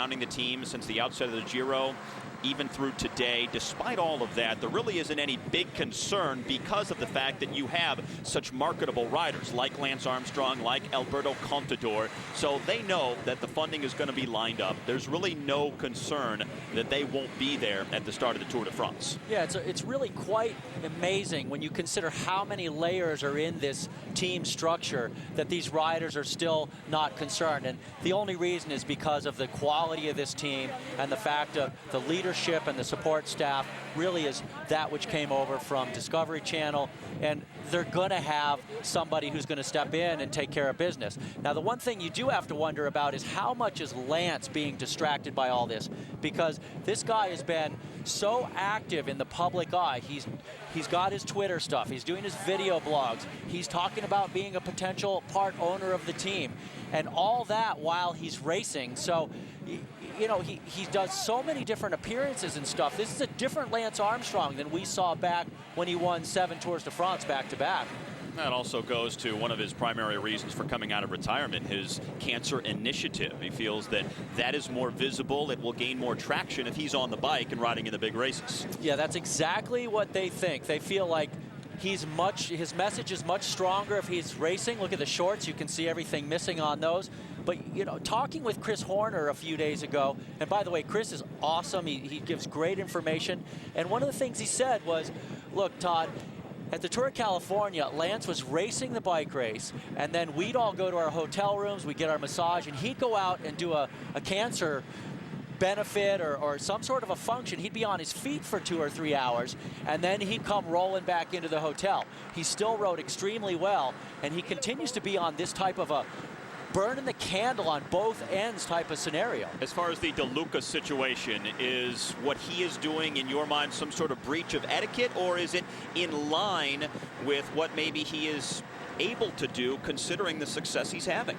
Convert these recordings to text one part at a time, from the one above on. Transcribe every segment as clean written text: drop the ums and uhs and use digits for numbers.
Surrounding the team since the outset of the Giro, even through today. Despite all of that, there really isn't any big concern because of the fact that you have such marketable riders like Lance Armstrong, like Alberto Contador. So they know that the funding is going to be lined up. There's really no concern that they won't be there at the start of the Tour de France. Yeah, it's really quite amazing when you consider how many layers are in this team structure that these riders are still not concerned. And the only reason is because of the quality of this team and the fact of the leadership and the support staff really is that which came over from Discovery Channel, and they're going to have somebody who's going to step in and take care of business. Now, the one thing you do have to wonder about is how much is Lance being distracted by all this, because this guy has been so active in the public eye. He's got his Twitter stuff, he's doing his video blogs, he's talking about being a potential part owner of the team, and all that while he's racing. So, you know, he does so many different appearances and stuff. This is a different Lance Armstrong than we saw back when he won 7 Tours de France back-to-back. That also goes to one of his primary reasons for coming out of retirement, his cancer initiative. He feels that that is more visible, it will gain more traction if he's on the bike and riding in the big races. Yeah, that's exactly what they think. They feel like his message is much stronger if he's racing. Look at the shorts, you can see everything missing on those. But, you know, talking with Chris Horner a few days ago, and by the way, Chris is awesome. He gives great information. And one of the things he said was, look, Todd, at the Tour of California, Lance was racing the bike race, and then we'd all go to our hotel rooms, we'd get our massage, and he'd go out and do a cancer benefit or some sort of a function. He'd be on his feet for 2 or 3 hours, and then he'd come rolling back into the hotel. He still rode extremely well, and he continues to be on this type of a burning the candle on both ends type of scenario. As far as the De Luca situation, is what he is doing in your mind some sort of breach of etiquette, or is it in line with what maybe he is able to do considering the success he's having?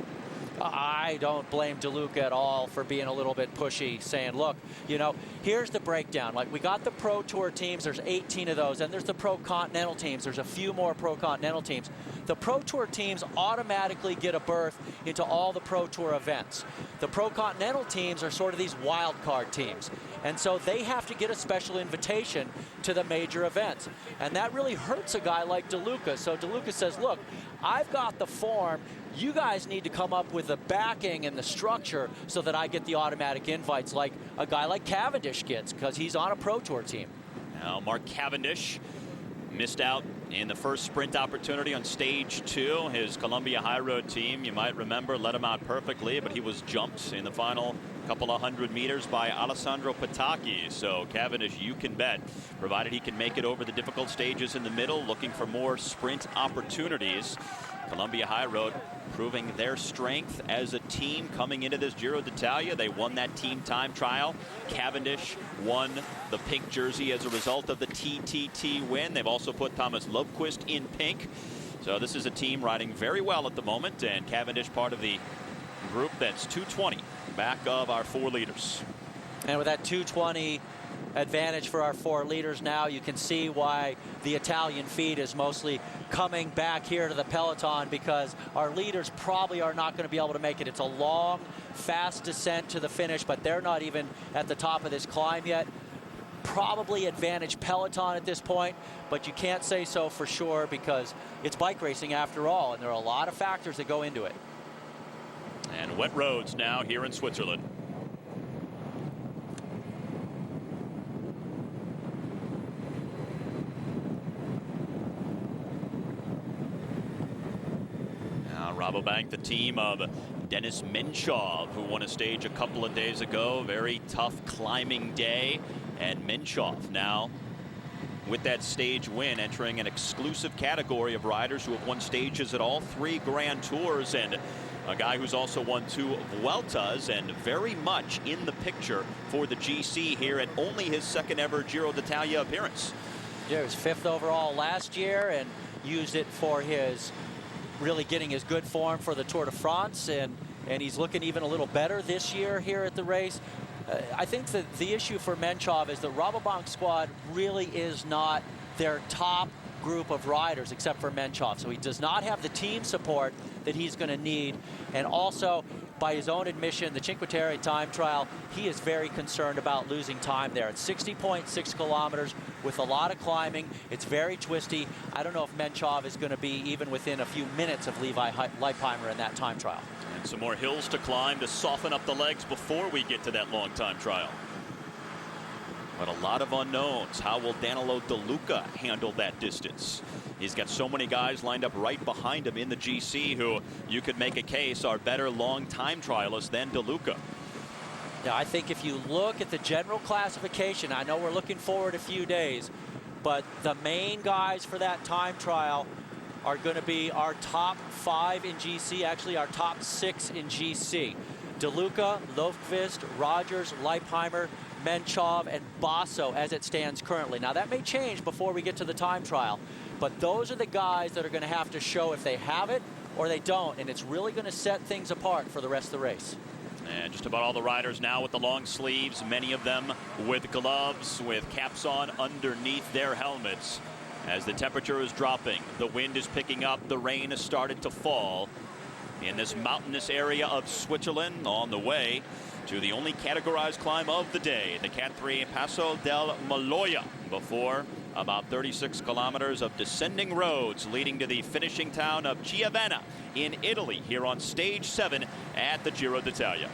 I don't blame De Luca at all for being a little bit pushy, saying, look, you know, here's the breakdown. Like, we got the Pro Tour teams, there's 18 of those, and there's the Pro Continental teams, there's a few more Pro Continental teams. The Pro Tour teams automatically get a berth into all the Pro Tour events. The Pro Continental teams are sort of these wild card teams, and so they have to get a special invitation to the major events. And that really hurts a guy like De Luca. So De Luca says, look, I've got the form, you guys need to come up with the backing and the structure so that I get the automatic invites like a guy like Cavendish gets, because he's on a Pro Tour team. Now, Mark Cavendish missed out in the first sprint opportunity on stage 2. His Columbia High Road team, you might remember, let him out perfectly, but he was jumped in the final couple of 100 meters by Alessandro Patacchi. So Cavendish, you can bet, provided he can make it over the difficult stages in the middle, looking for more sprint opportunities. Columbia High Road proving their strength as a team coming into this Giro d'Italia. They won that team time trial. Cavendish won the pink jersey as a result of the TTT win. They've also put Thomas Lobquist in pink. So this is a team riding very well at the moment, and Cavendish part of the group that's 220 back of our 4 leaders. And with that 220 advantage for our 4 leaders now, you can see why the Italian feed is mostly coming back here to the peloton, because our leaders probably are not going to be able to make it. It's a long, fast descent to the finish, but they're not even at the top of this climb yet. Probably advantage peloton at this point, but you can't say so for sure because it's bike racing after all, and there are a lot of factors that go into it. And wet roads now here in Switzerland. Rabobank, the team of Dennis Menchov, who won a stage a couple of days ago. Very tough climbing day. And Menchov now, with that stage win, entering an exclusive category of riders who have won stages at all 3 Grand Tours, and a guy who's also won 2 Vueltas, and very much in the picture for the GC here at only his 2nd ever Giro d'Italia appearance. Yeah, he was 5th overall last year and used it for his really getting his good form for the Tour de France, and he's looking even a little better this year here at the race. I think that the issue for Menchov is the Rabobank squad really is not their top group of riders except for Menchov. So he does not have the team support that he's going to need. And also, by his own admission, the Cinque Terre time trial, he is very concerned about losing time there. It's 60.6 kilometers with a lot of climbing. It's very twisty. I don't know if Menchov is going to be even within a few minutes of Levi Leipheimer in that time trial. And some more hills to climb to soften up the legs before we get to that long time trial. But a lot of unknowns. How will Danilo De Luca handle that distance? He's got so many guys lined up right behind him in the GC who you could make a case are better long time trialists than De Luca. Yeah, I think if you look at the general classification, I know we're looking forward a few days, but the main guys for that time trial are going to be our top 5 in GC, actually our top 6 in GC. De Luca, Lofqvist, Rogers, Leipheimer, Menchov, and Basso as it stands currently. Now that may change before we get to the time trial, but those are the guys that are going to have to show if they have it or they don't, and it's really going to set things apart for the rest of the race. And just about all the riders now with the long sleeves, many of them with gloves, with caps on underneath their helmets. As the temperature is dropping, the wind is picking up, the rain has started to fall in this mountainous area of Switzerland on the way to the only categorized climb of the day, the Cat 3 Passo del Maloja, before about 36 kilometers of descending roads leading to the finishing town of Chiavenna in Italy here on stage 7 at the Giro d'Italia.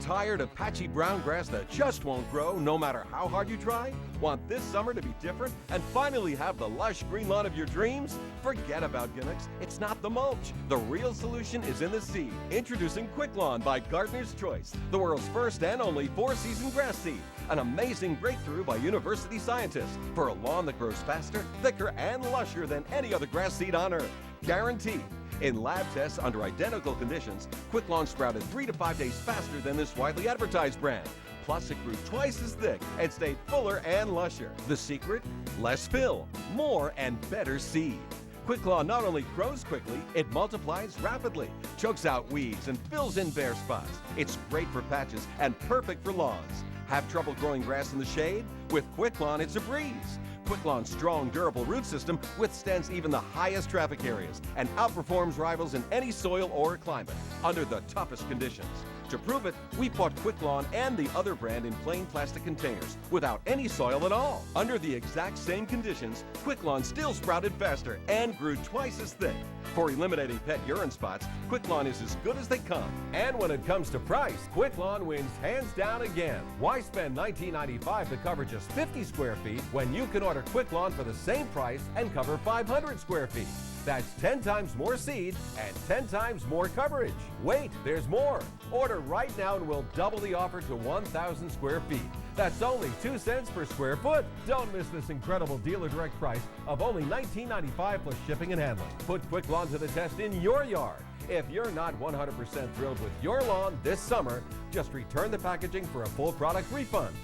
Tired of patchy brown grass that just won't grow no matter how hard you try? Want this summer to be different and finally have the lush green lawn of your dreams? Forget about gimmicks. It's not the mulch. The real solution is in the seed. Introducing Quick Lawn by Gardener's Choice, the world's first and only 4-season grass seed. An amazing breakthrough by university scientists for a lawn that grows faster, thicker, and lusher than any other grass seed on earth. Guaranteed. In lab tests under identical conditions, Quick Lawn sprouted 3 to 5 days faster than this widely advertised brand. Plus, it grew twice as thick and stayed fuller and lusher. The secret? Less fill, more and better seed. Quick Lawn not only grows quickly, it multiplies rapidly, chokes out weeds, and fills in bare spots. It's great for patches and perfect for lawns. Have trouble growing grass in the shade? With Quick Lawn, it's a breeze. Quick Lawn's strong, durable root system withstands even the highest traffic areas and outperforms rivals in any soil or climate under the toughest conditions. To prove it, we bought Quick Lawn and the other brand in plain plastic containers without any soil at all. Under the exact same conditions, Quick Lawn still sprouted faster and grew twice as thick. For eliminating pet urine spots, Quick Lawn is as good as they come. And when it comes to price, Quick Lawn wins hands down again. Why spend $19.95 to cover just 50 square feet when you can order Quick Lawn for the same price and cover 500 square feet? That's 10 times more seed and 10 times more coverage. Wait, there's more. Order right now and we'll double the offer to 1,000 square feet. That's only 2 cents per square foot. Don't miss this incredible dealer direct price of only $19.95 plus shipping and handling. Put Quick Lawn to the test in your yard. If you're not 100% thrilled with your lawn this summer, just return the packaging for a full product refund.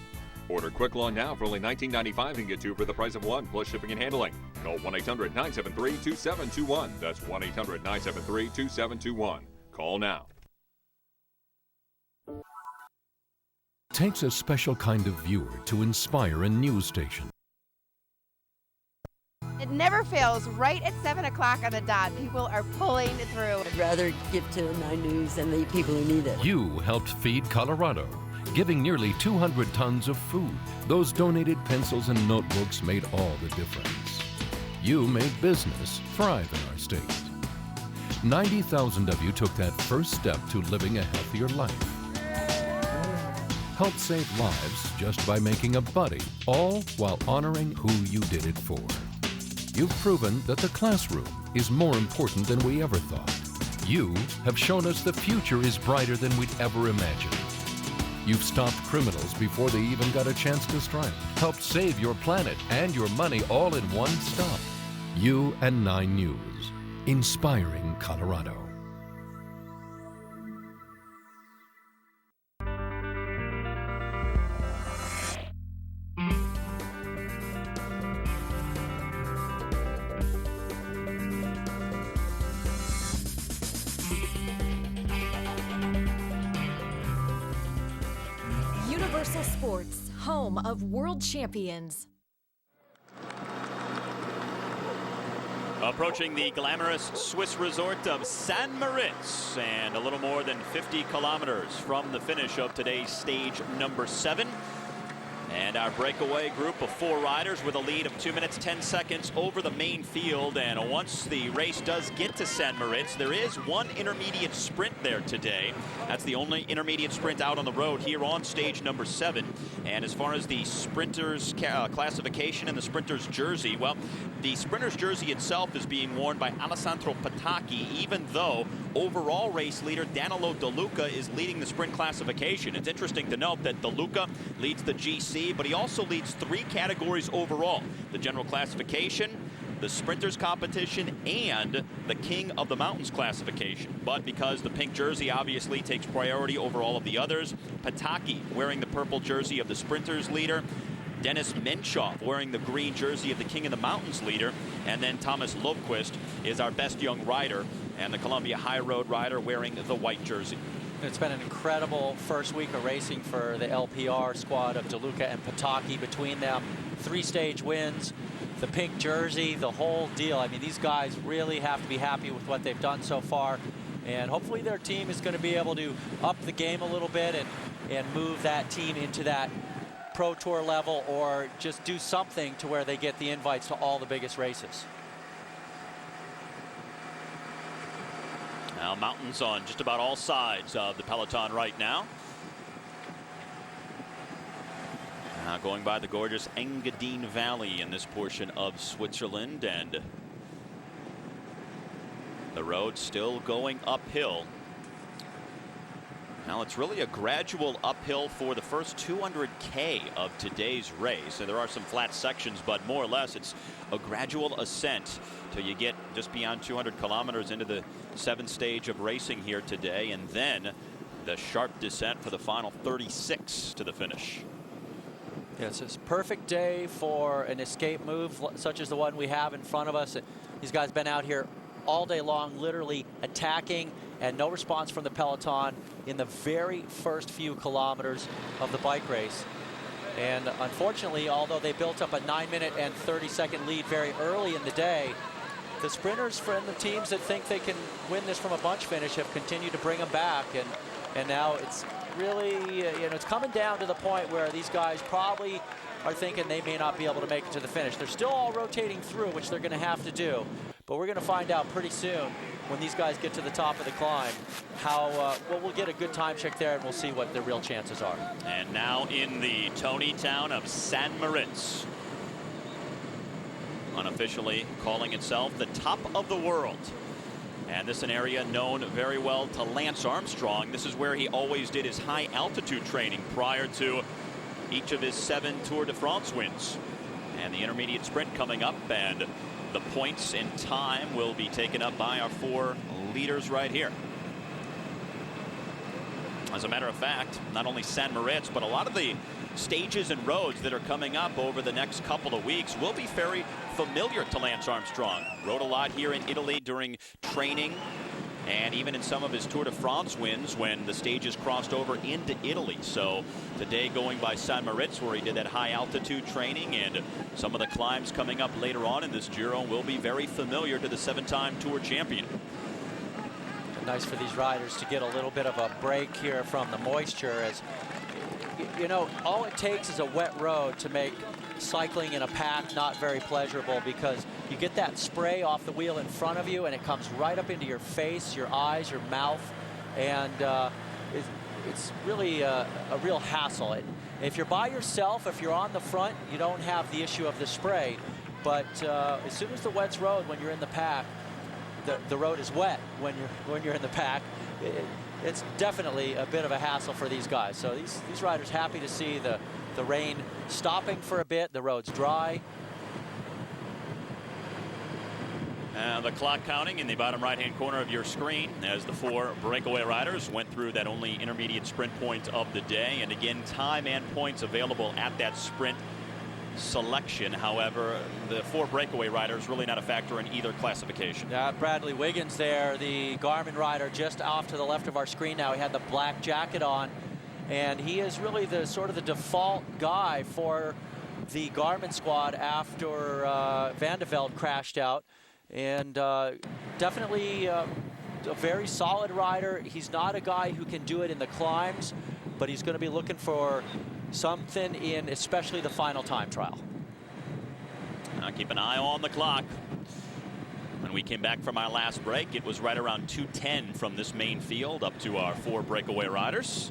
Order Quick Lawn now for only $19.95 and get 2 for the price of 1 plus shipping and handling. Call 1-800-973-2721. That's 1-800-973-2721. Call now. Takes a special kind of viewer to inspire a news station. It never fails. Right at 7 o'clock on the dot, people are pulling through. I'd rather give to 9 News and the people who need it. You helped feed Colorado, giving nearly 200 tons of food. Those donated pencils and notebooks made all the difference. You made business thrive in our state. 90,000 of you took that first step to living a healthier life. Helped save lives just by making a buddy, all while honoring who you did it for. You've proven that the classroom is more important than we ever thought. You have shown us the future is brighter than we'd ever imagined. You've stopped criminals before they even got a chance to strike, helped save your planet and your money all in one stop. You and 9 News, inspiring Colorado. Universal Sports, home of world champions. Approaching the glamorous Swiss resort of St. Moritz, and a little more than 50 kilometers from the finish of today's stage number 7. And our breakaway group of 4 riders with a lead of 2 minutes 10 seconds over the main field. And once the race does get to St. Moritz, there is one intermediate sprint there today. That's the only intermediate sprint out on the road here on stage number 7. And as far as the sprinters classification and the sprinters jersey, well, the sprinter's jersey itself is being worn by Alessandro Patacchi, even though overall race leader Danilo De Luca is leading the sprint classification. It's interesting to note that De Luca leads the GC, but he also leads 3 categories overall: the general classification, the sprinters competition, and the King of the Mountains classification. But because the pink jersey obviously takes priority over all of the others, Patacchi wearing the purple jersey of the sprinters leader, Dennis Menchoff wearing the green jersey of the King of the Mountains leader, and then Thomas Lobquist is our best young rider and the Columbia High Road rider wearing the white jersey. It's been an incredible first week of racing for the LPR squad of De Luca and Patacchi. Between them, 3 stage wins, the pink jersey, the whole deal. I mean, these guys really have to be happy with what they've done so far, and hopefully their team is going to be able to up the game a little bit and move that team into that Pro Tour level, or just do something to where they get the invites to all the biggest races. Now mountains on just about all sides of the peloton right now. Going by the gorgeous Engadine Valley in this portion of Switzerland, and the road still going uphill. Now it's really a gradual uphill for the first 200K of today's race. And there are some flat sections, but more or less it's a gradual ascent till you get just beyond 200 kilometers into the 7th stage of racing here today, and then the sharp descent for the final 36 to the finish. Yeah, it's a perfect day for an escape move such as the one we have in front of us. These guys been out here all day long, literally attacking, and no response from the peloton in the very first few kilometers of the bike race. And unfortunately, although they built up a 9-minute and 30-second lead very early in the day, the sprinters from the teams that think they can win this from a bunch finish have continued to bring them back, and now it's really, it's coming down to the point where these guys probably are thinking they may not be able to make it to the finish. They're still all rotating through, which they're going to have to do. But we're going to find out pretty soon when these guys get to the top of the climb how, well, we'll get a good time check there and we'll see what their real chances are. And now in the Tony town of St. Moritz, unofficially calling itself the top of the world. And this is an area known very well to Lance Armstrong. This is where he always did his high altitude training prior to each of his 7 Tour de France wins. And the intermediate sprint coming up, and the points in time will be taken up by our 4 leaders right here. As a matter of fact, not only St. Moritz, but a lot of the stages and roads that are coming up over the next couple of weeks will be very familiar to Lance Armstrong. Rode a lot here in Italy during training, and even in some of his Tour de France wins when the stages crossed over into Italy. So today going by St. Moritz, where he did that high altitude training, and some of the climbs coming up later on in this Giro will be very familiar to the 7-time Tour champion. Nice for these riders to get a little bit of a break here from the moisture, as all it takes is a wet road to make cycling in a pack not very pleasurable, because you get that spray off the wheel in front of you and it comes right up into your face, your eyes, your mouth, and it's really a real hassle. If you're by yourself, if you're on the front, you don't have the issue of the spray, but as soon as the wet's road, when you're in the pack, the road is wet when you're in the pack. It's definitely a bit of a hassle for these guys. So these riders happy to see the rain stopping for a bit, the road's dry. And the clock counting in the bottom right-hand corner of your screen as the 4 breakaway riders went through that only intermediate sprint point of the day. And again, time and points available at that sprint selection. However, the 4 breakaway riders really not a factor in either classification. Bradley Wiggins there, the Garmin rider just off to the left of our screen now. He had the black jacket on, and he is really the sort of the default guy for the Garmin squad after Van de Velde crashed out. And definitely a very solid rider. He's not a guy who can do it in the climbs, but he's going to be looking for something in especially the final time trial. Now keep an eye on the clock. When we came back from our last break, it was right around 2:10 from this main field up to our 4 breakaway riders.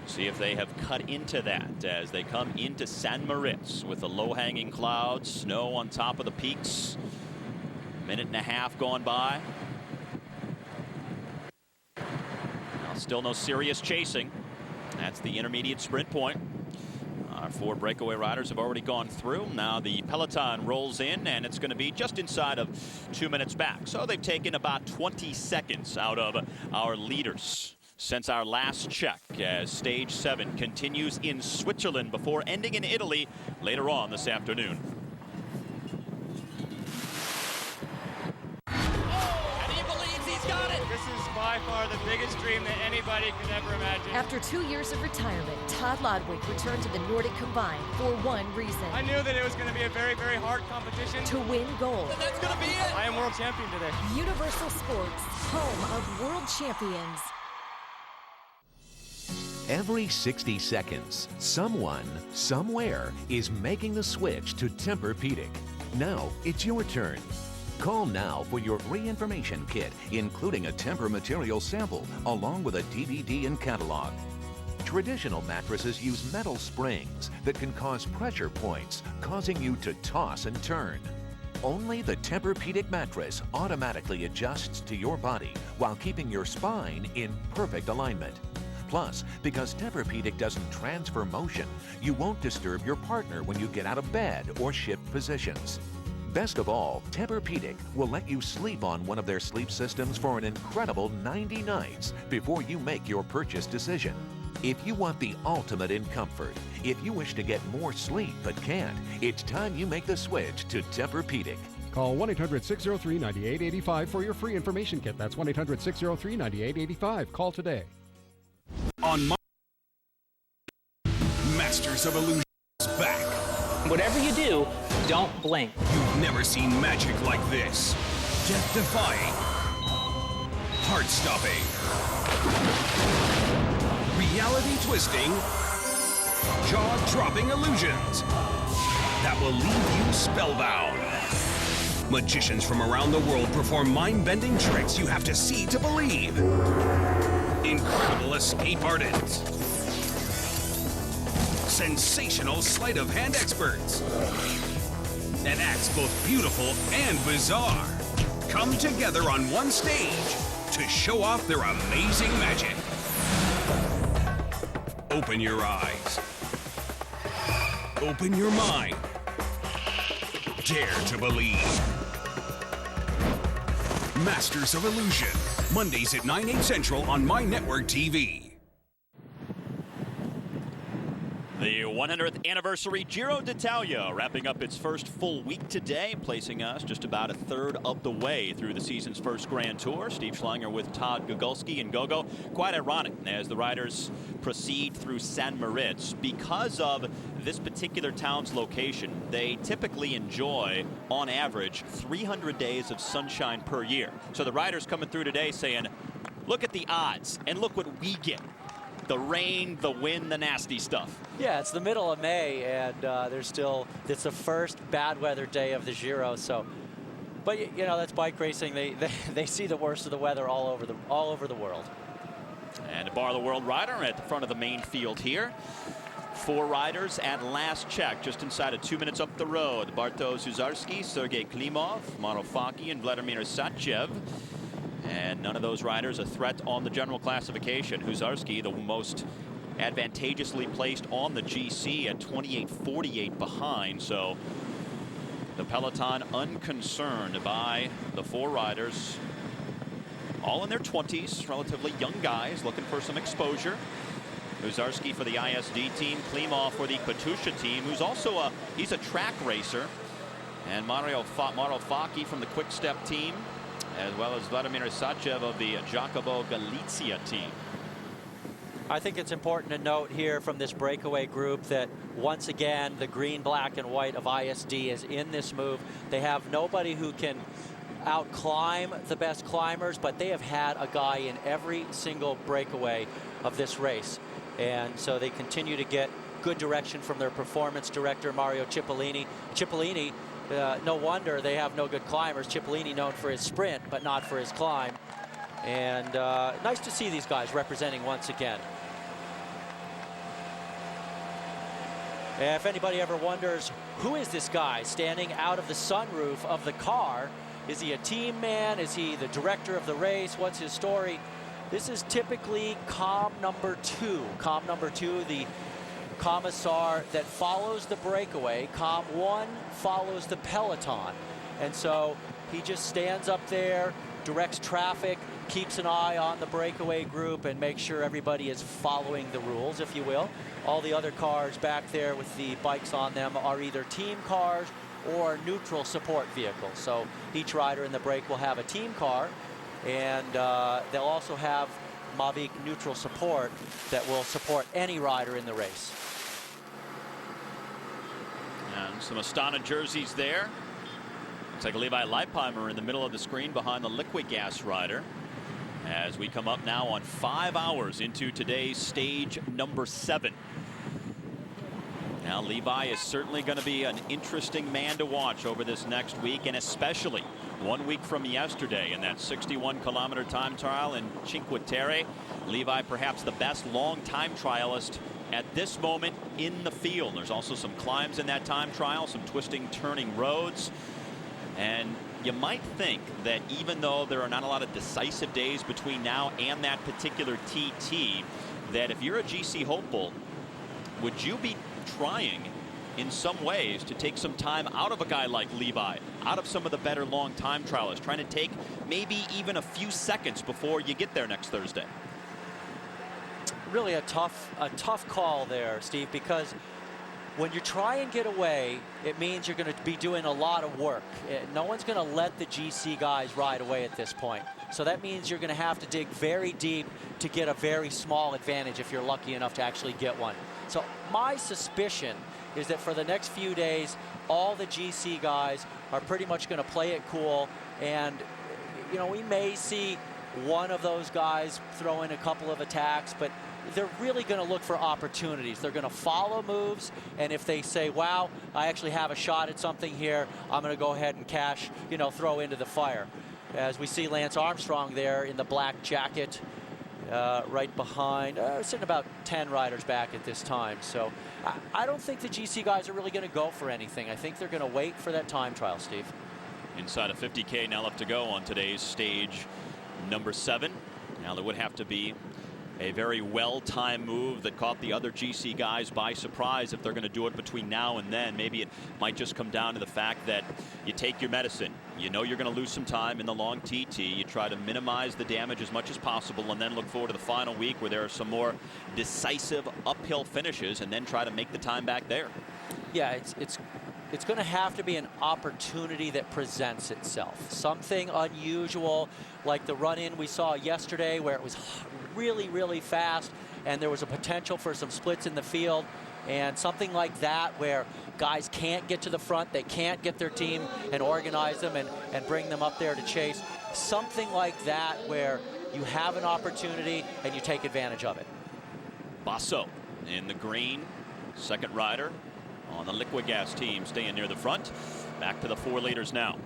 See if they have cut into that as they come into San Moritz with the low-hanging clouds, snow on top of the peaks. Minute and a half gone by. Now still no serious chasing. That's the intermediate sprint point. Our 4 breakaway riders have already gone through. Now the peloton rolls in, and it's going to be just inside of 2 minutes back. So they've taken about 20 seconds out of our leaders since our last check, as stage 7 continues in Switzerland before ending in Italy later on this afternoon. And he believes he's got it. This is by far the biggest dream that anybody could ever imagine. After 2 years of retirement, Todd returned to the Nordic Combined for one reason. I knew that it was going to be a very, very hard competition. To win gold. And that's going to be it. I am world champion today. Universal Sports, home of world champions. Every 60 seconds, someone, somewhere is making the switch to Tempur-Pedic. Now it's your turn. Call now for your free information kit, including a Tempur material sample, along with a DVD and catalog. Traditional mattresses use metal springs that can cause pressure points, causing you to toss and turn. Only the Tempur-Pedic mattress automatically adjusts to your body while keeping your spine in perfect alignment. Plus, because Tempur-Pedic doesn't transfer motion, you won't disturb your partner when you get out of bed or shift positions. Best of all, Tempur-Pedic will let you sleep on one of their sleep systems for an incredible 90 nights before you make your purchase decision. If you want the ultimate in comfort, if you wish to get more sleep but can't, it's time you make the switch to Tempur-Pedic. Call 1-800-603-9885 for your free information kit. That's 1-800-603-9885. Call today. On Masters of Illusion is back. Whatever you do, don't blink. You've never seen magic like this. Death-defying, heart-stopping, reality-twisting, jaw-dropping illusions that will leave you spellbound. Magicians from around the world perform mind-bending tricks you have to see to believe. Incredible escape artists. Sensational sleight of hand experts. And acts both beautiful and bizarre come together on one stage to show off their amazing magic. Open your eyes. Open your mind. Dare to believe. Masters of Illusion. Mondays at 9, 8 Central on My Network TV. The 100th anniversary Giro d'Italia wrapping up its first full week today, placing us just about a third of the way through the season's first Grand Tour. Steve Schlanger with Todd Gogulski and Gogo. Quite ironic as the riders proceed through San Moritz. Because of this particular town's location, they typically enjoy, on average, 300 days of sunshine per year. So the riders coming through today saying, look at the odds and look what we get. The rain, the wind, the nasty stuff. Yeah, it's the middle of May, and it's the first bad weather day of the Giro. So, but you know, that's bike racing. They see the worst of the weather all over the world. And a Bar the World rider at the front of the main field here. 4 riders at last check, just inside of 2 minutes up the road. Bartosz Huzarski, Sergei Klimov, Maro Faki, and Vladimir Sachev. And none of those riders a threat on the general classification. Huzarski, the most advantageously placed on the GC at 28.48 behind. So the peloton unconcerned by the 4 riders, all in their 20s, relatively young guys looking for some exposure. Huzarski for the ISD team, Klimov for the Katusha team, who's also he's a track racer, and Maro Faki from the Quick Step team, as well as Vladimir Sachev of the Jacobo Galizia team. I think it's important to note here from this breakaway group that once again the green, black, and white of ISD is in this move. They have nobody who can out-climb the best climbers, but they have had a guy in every single breakaway of this race. And so they continue to get good direction from their performance director, Mario Cipollini. Cipollini, no wonder they have no good climbers. Cipollini known for his sprint, but not for his climb. And nice to see these guys representing once again. If anybody ever wonders, who is this guy standing out of the sunroof of the car? Is he a team man? Is he the director of the race? What's his story? This is typically comm number 2. Comm number 2, the commissar that follows the breakaway. Comm 1 follows the peloton. And so he just stands up there, directs traffic, keeps an eye on the breakaway group, and makes sure everybody is following the rules, if you will. All the other cars back there with the bikes on them are either team cars or neutral support vehicles. So each rider in the break will have a team car, and they'll also have Mavic neutral support that will support any rider in the race. And some Astana jerseys there. Looks like Levi Leipheimer in the middle of the screen behind the liquid gas rider. As we come up now on 5 hours into today's stage number 7. Now Levi is certainly going to be an interesting man to watch over this next week, and especially 1 week from yesterday in that 61-kilometer time trial in Cinque Terre. Levi perhaps the best long time trialist at this moment in the field. There's also some climbs in that time trial, some twisting, turning roads. And you might think that even though there are not a lot of decisive days between now and that particular TT, that if you're a GC hopeful, would you be trying in some ways to take some time out of a guy like Levi, out of some of the better long time trialists, trying to take maybe even a few seconds before you get there next Thursday? Really a tough call there, Steve, because when you try and get away, it means you're going to be doing a lot of work. No one's going to let the GC guys ride away at this point. So that means you're going to have to dig very deep to get a very small advantage if you're lucky enough to actually get one. So my suspicion is that for the next few days, all the GC guys are pretty much going to play it cool. And, you know, we may see one of those guys throw in a couple of attacks, but they're really going to look for opportunities. They're going to follow moves, and if they say, wow, I actually have a shot at something here, I'm going to go ahead and cash, you know, throw into the fire. As we see Lance Armstrong there in the black jacket, right behind, sitting about 10 riders back at this time. So I don't think the GC guys are really going to go for anything. I think they're going to wait for that time trial, Steve. Inside of 50K now left to go on today's stage number 7. Now there would have to be a very well-timed move that caught the other GC guys by surprise if they're going to do it between now and then. Maybe it might just come down to the fact that you take your medicine. You know you're going to lose some time in the long TT. You try to minimize the damage as much as possible and then look forward to the final week where there are some more decisive uphill finishes and then try to make the time back there. Yeah, it's going to have to be an opportunity that presents itself. Something unusual like the run-in we saw yesterday where it was really, really fast and there was a potential for some splits in the field, and something like that where guys can't get to the front, they can't get their team and organize them and bring them up there to chase. Something like that where you have an opportunity and you take advantage of it. Basso in the green, second rider on the liquid gas team, staying near the front. Back to the 4 leaders now.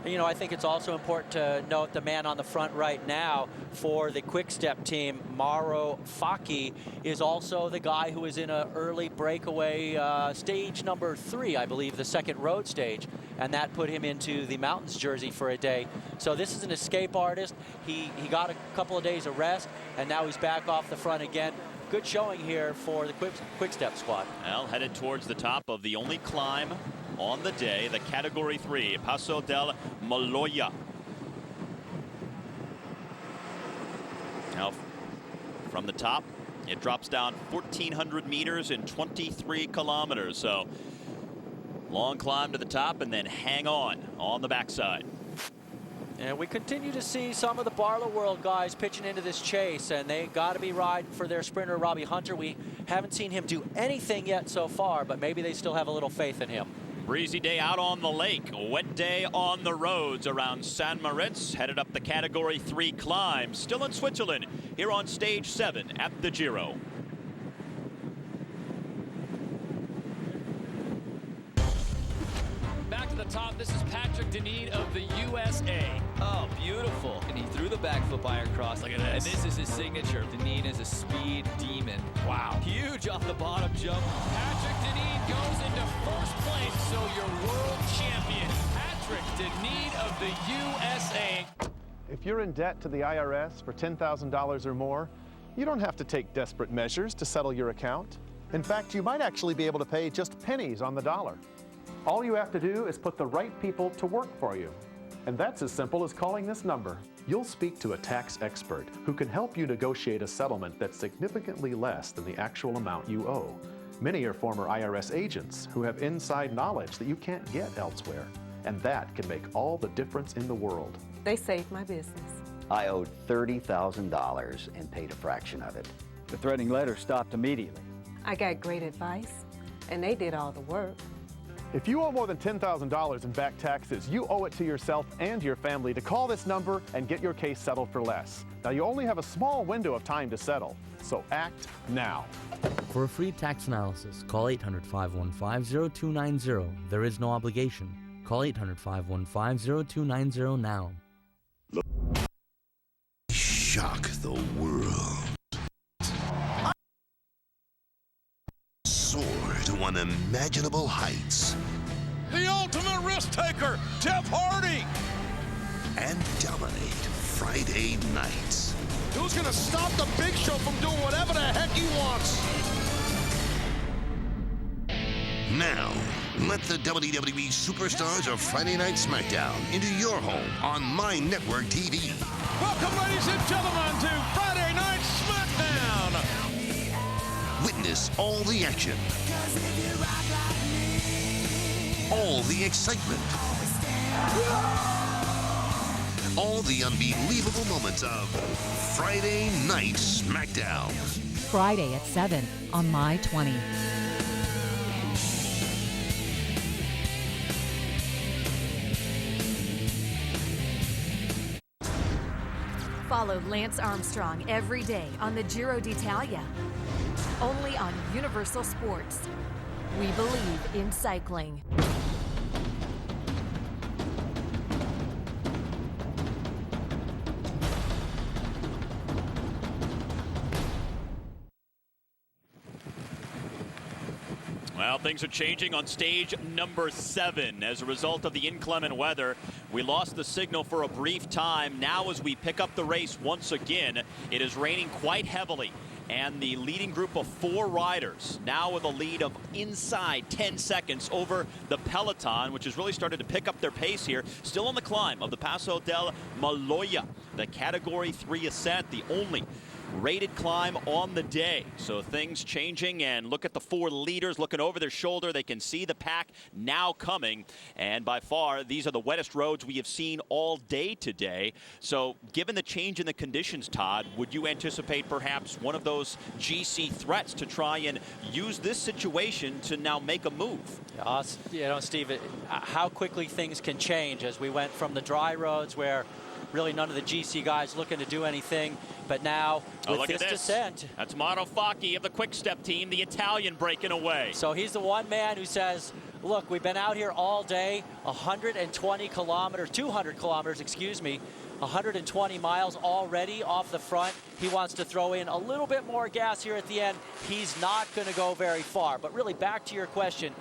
You know, I think it's also important to note the man on the front right now for the Quick Step team, Mauro Facchi, is also the guy who was in an early breakaway stage number 3, I believe, the second road stage, and that put him into the Mountains jersey for a day. So this is an escape artist. He got a couple of days of rest, and now he's back off the front again. Good showing here for the Quick Step squad. Well, headed towards the top of the only climb on the day, the Category 3, Passo del Maloja. Now, from the top, it drops down 1,400 meters in 23 kilometers. So, long climb to the top and then hang on the backside. And we continue to see some of the Barlow World guys pitching into this chase, and they got to be riding for their sprinter, Robbie Hunter. We haven't seen him do anything yet so far, but maybe they still have a little faith in him. Breezy day out on the lake, a wet day on the roads around San Moritz, headed up the Category 3 climb, still in Switzerland, here on stage 7 at the Giro. Back to the top, this is Patrick Deneen of the USA. Oh, beautiful. And he threw the back foot iron cross. Look at this. And this is his signature. Deneen is a speed demon. Wow. Huge off the bottom jump. Patrick Deneen goes into first place, so your world champion, Patrick Deneen of the USA. If you're in debt to the IRS for $10,000 or more, you don't have to take desperate measures to settle your account. In fact, you might actually be able to pay just pennies on the dollar. All you have to do is put the right people to work for you. And that's as simple as calling this number. You'll speak to a tax expert who can help you negotiate a settlement that's significantly less than the actual amount you owe. Many are former IRS agents who have inside knowledge that you can't get elsewhere. And that can make all the difference in the world. They saved my business. I owed $30,000 and paid a fraction of it. The threatening letter stopped immediately. I got great advice, and they did all the work. If you owe more than $10,000 in back taxes, you owe it to yourself and your family to call this number and get your case settled for less. Now, you only have a small window of time to settle, so act now. For a free tax analysis, call 800-515-0290. There is no obligation. Call 800-515-0290 now. Shock the world. Soar to unimaginable heights. The ultimate risk taker, Jeff Hardy. And dominate Friday nights. Who's gonna stop the Big Show from doing whatever the heck he wants? Now, let the WWE superstars of Friday Night SmackDown into your home on My Network TV. Welcome, ladies and gentlemen, to Friday Night SmackDown. Witness all the action, all the excitement, all the unbelievable moments of Friday Night SmackDown. Friday at 7 on My 20. Follow Lance Armstrong every day on the Giro d'Italia. Only on Universal Sports. We believe in cycling. Well, things are changing on stage number 7 as a result of the inclement weather. We lost the signal for a brief time. Now as we pick up the race once again, it is raining quite heavily. And the leading group of 4 riders now with a lead of inside 10 seconds over the peloton, which has really started to pick up their pace here. Still on the climb of the Passo del Maloya, the Category 3 ascent, the only rated climb on the day. So things changing, and look at the 4 leaders looking over their shoulder. They can see the pack now coming, and by far these are the wettest roads we have seen all day today. So given the change in the conditions, Todd, would you anticipate perhaps one of those GC threats to try and use this situation to now make a move? You know, Steve, how quickly things can change as we went from the dry roads where really none of the GC guys looking to do anything, but now with this descent. That's Mauro Facchi of the Quick Step team, the Italian, breaking away. So he's the one man who says, look, we've been out here all day, 120 kilometers, 200 kilometers, excuse me, 120 miles already off the front. He wants to throw in a little bit more gas here at the end. He's not going to go very far. But really, back to your question,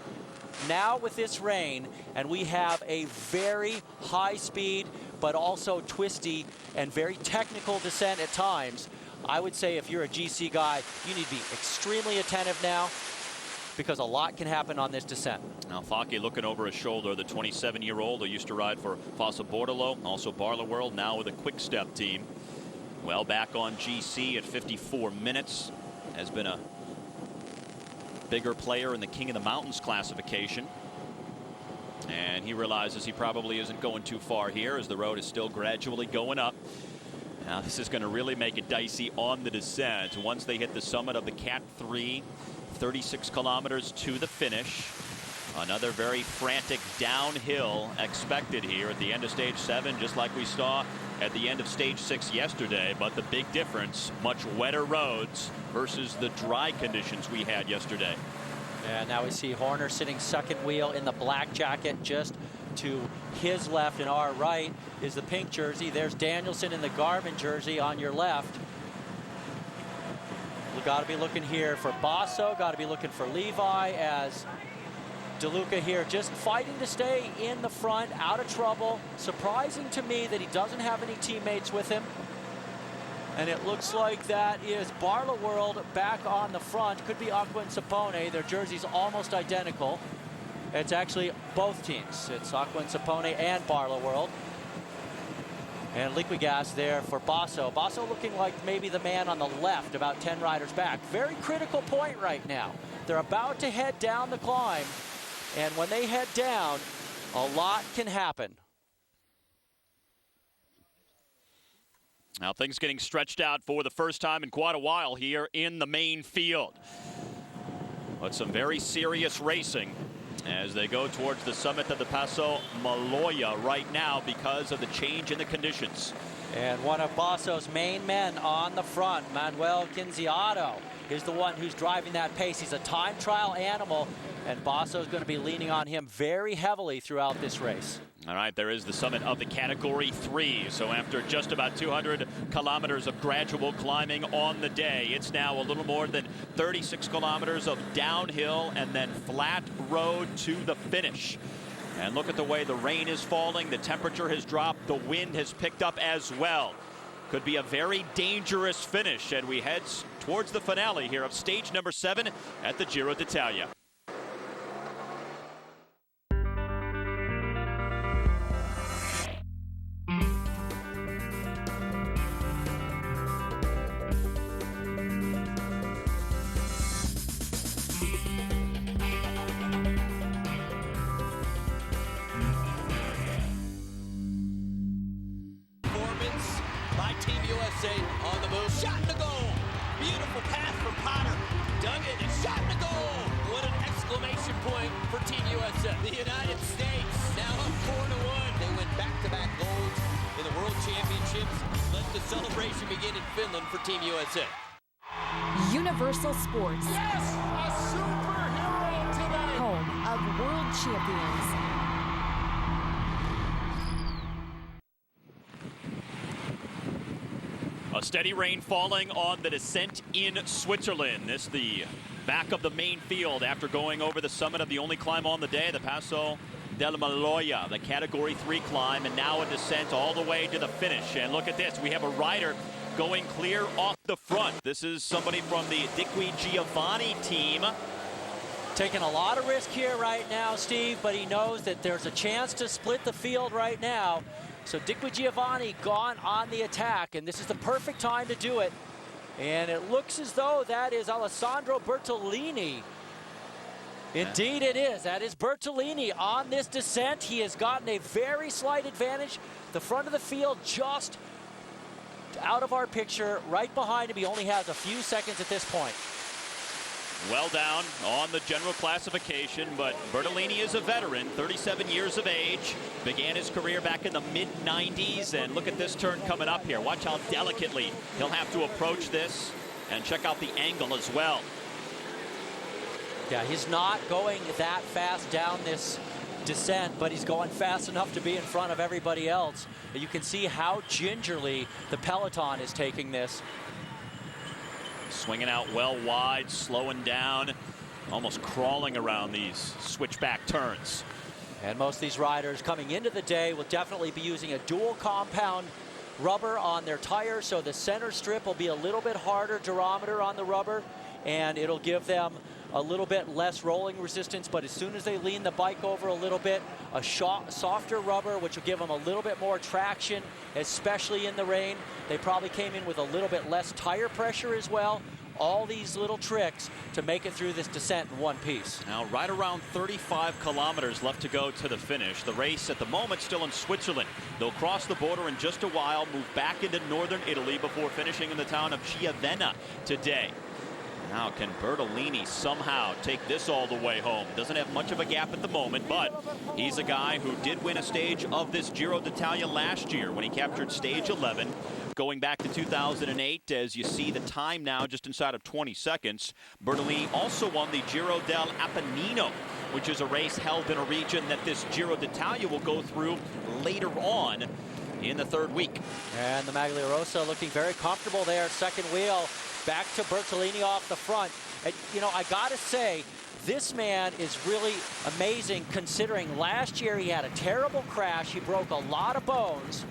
now with this rain, and we have a very high speed, but also twisty and very technical descent at times, I would say if you're a GC guy, you need to be extremely attentive now, because a lot can happen on this descent. Now Facchi looking over his shoulder, the 27-year-old who used to ride for Fossa Bortolo, also Barlow World, now with a Quick Step team. Well, back on GC at 54 minutes, has been a bigger player in the King of the Mountains classification. And he realizes he probably isn't going too far here as the road is still gradually going up. Now this is going to really make it dicey on the descent. Once they hit the summit of the Cat 3, 36 kilometers to the finish. Another very frantic downhill expected here at the end of stage 7, just like we saw at the end of stage 6 yesterday. But the big difference, much wetter roads versus the dry conditions we had yesterday. And now we see Horner sitting second wheel in the black jacket. Just to his left and our right is the pink jersey. There's Danielson in the Garmin jersey on your left. We got to be looking here for Basso, got to be looking for Levi, as DeLuca here just fighting to stay in the front, out of trouble. Surprising to me that he doesn't have any teammates with him. And it looks like that is Barlow World back on the front. Could be Aqua and Sapone. Their jerseys almost identical. It's actually both teams. It's Aqua and Sapone and Barlow World. And Liquigas there for Basso. Basso looking like maybe the man on the left, about 10 riders back. Very critical point right now. They're about to head down the climb. And when they head down, a lot can happen. Now things getting stretched out for the first time in quite a while here in the main field. But some very serious racing as they go towards the summit of the Passo Maloya right now because of the change in the conditions. And one of Basso's main men on the front, Manuel Quinziato, is the one who's driving that pace. He's a time trial animal, and Basso's going to be leaning on him very heavily throughout this race. All right, there is the summit of the Category 3. So after just about 200 kilometers of gradual climbing on the day, it's now a little more than 36 kilometers of downhill and then flat road to the finish. And look at the way the rain is falling. The temperature has dropped. The wind has picked up as well. Could be a very dangerous finish, and we head towards the finale here of stage number 7 at the Giro d'Italia. On the move, shot in the goal. Beautiful pass from Potter. Dug it and shot in the goal. What an exclamation point for Team USA. The United States now up 4-1. They win back-to-back golds in the World Championships. Let the celebration begin in Finland for Team USA. Universal Sports. Yes, a superhero today. Home of world champions. A steady rain falling on the descent in Switzerland. This the back of the main field after going over the summit of the only climb on the day, the Passo del Maloya, the Category 3 climb, and now a descent all the way to the finish. And look at this, we have a rider going clear off the front. This is somebody from the Diqui Giovanni team. Taking a lot of risk here right now, Steve, but he knows that there's a chance to split the field right now. So Diqui Giovanni gone on the attack, and this is the perfect time to do it. And it looks as though that is Alessandro Bertolini. Indeed it is. That is Bertolini on this descent. He has gotten a very slight advantage. The front of the field just out of our picture, right behind him. He only has a few seconds at this point. Well down on the general classification, but Bertolini is a veteran, 37 years of age, began his career back in the mid-90s, and look at this turn coming up here. Watch how delicately he'll have to approach this, and check out the angle as well. Yeah, he's not going that fast down this descent, but he's going fast enough to be in front of everybody else. You can see how gingerly the peloton is taking this. Swinging out well wide, slowing down, almost crawling around these switchback turns. And most of these riders coming into the day will definitely be using a dual compound rubber on their tires, so the center strip will be a little bit harder durometer on the rubber, and it'll give them a little bit less rolling resistance. But as soon as they lean the bike over a little bit, a softer rubber, which will give them a little bit more traction, especially in the rain. They probably came in with a little bit less tire pressure as well. all these little tricks to make it through this descent in one piece. Now, right around 35 kilometers left to go to the finish. The race at the moment still in Switzerland. They'll cross the border in just a while, move back into northern Italy before finishing in the town of Chiavenna today. Now, can Bertolini somehow take this all the way home? Doesn't have much of a gap at the moment, but he's a guy who did win a stage of this Giro d'Italia last year when he captured stage 11. Going back to 2008, as you see the time now just inside of 20 seconds. Bertolini also won the Giro dell'Apennino, which is a race held in a region that this Giro d'Italia will go through later on in the third week. And the Maglia Rosa looking very comfortable there, second wheel. Back to Bertolini off the front. And, you know, I gotta say, this man is really amazing considering last year he had a terrible crash. He broke a lot of bones.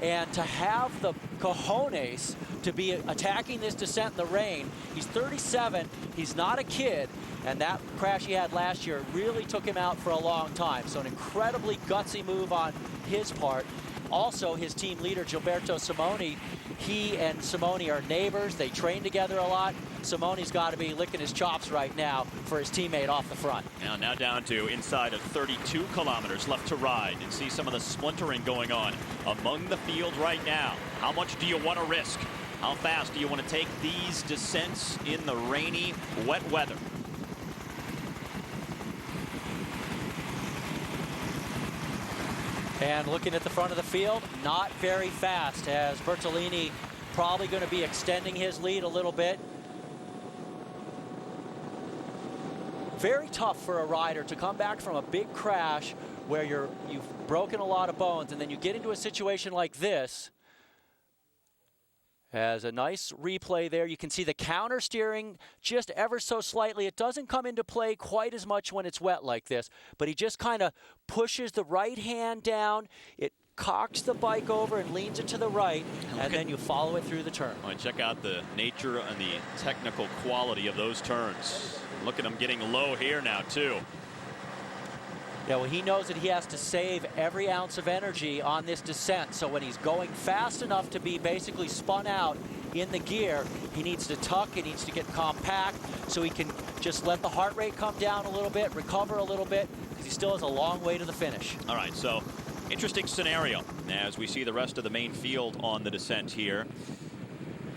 And to have the cojones to be attacking this descent in the rain, he's 37, he's not a kid, and that crash he had last year really took him out for a long time. So an incredibly gutsy move on his part. Also, his team leader, Gilberto Simoni, he and Simoni are neighbors. They train together a lot. Simoni's got to be licking his chops right now for his teammate off the front. Now down to inside of 32 kilometers left to ride, and see some of the splintering going on among the field right now. How much do you want to risk? How fast do you want to take these descents in the rainy, wet weather? And looking at the front of the field, not very fast, as Bertolini probably going to be extending his lead a little bit. Very tough for a rider to come back from a big crash where you've broken a lot of bones, and then you get into a situation like this. As a nice replay there, you can see the counter steering just ever so slightly. It doesn't come into play quite as much when it's wet like this, but he just kind of pushes the right hand down. It cocks the bike over and leans it to the right, and then you follow it through the turn. Well, check out the nature and the technical quality of those turns. Look at him getting low here now, too. Yeah, well, he knows that he has to save every ounce of energy on this descent. So when he's going fast enough to be basically spun out in the gear, he needs to tuck, he needs to get compact, so he can just let the heart rate come down a little bit, recover a little bit, because he still has a long way to the finish. All right, so interesting scenario as we see the rest of the main field on the descent here.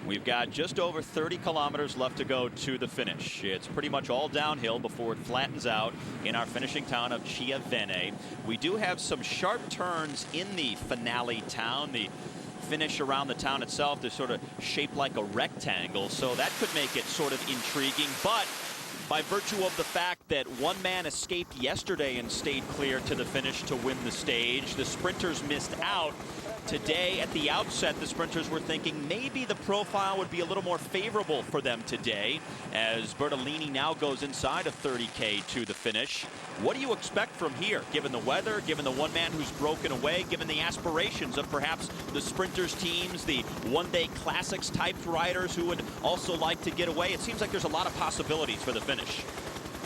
We've got just over 30 kilometers left to go to the finish. It's pretty much all downhill before it flattens out in our finishing town of Chiavenna. We do have some sharp turns in the finale town. The finish around the town itself is sort of shaped like a rectangle, so that could make it sort of intriguing. But by virtue of the fact that one man escaped yesterday and stayed clear to the finish to win the stage, the sprinters missed out. Today, at the outset, the sprinters were thinking maybe the profile would be a little more favorable for them today, as Bertolini now goes inside of 30K to the finish. What do you expect from here, given the weather, given the one man who's broken away, given the aspirations of perhaps the sprinters teams, the one-day classics type riders who would also like to get away? It seems like there's a lot of possibilities for the finish.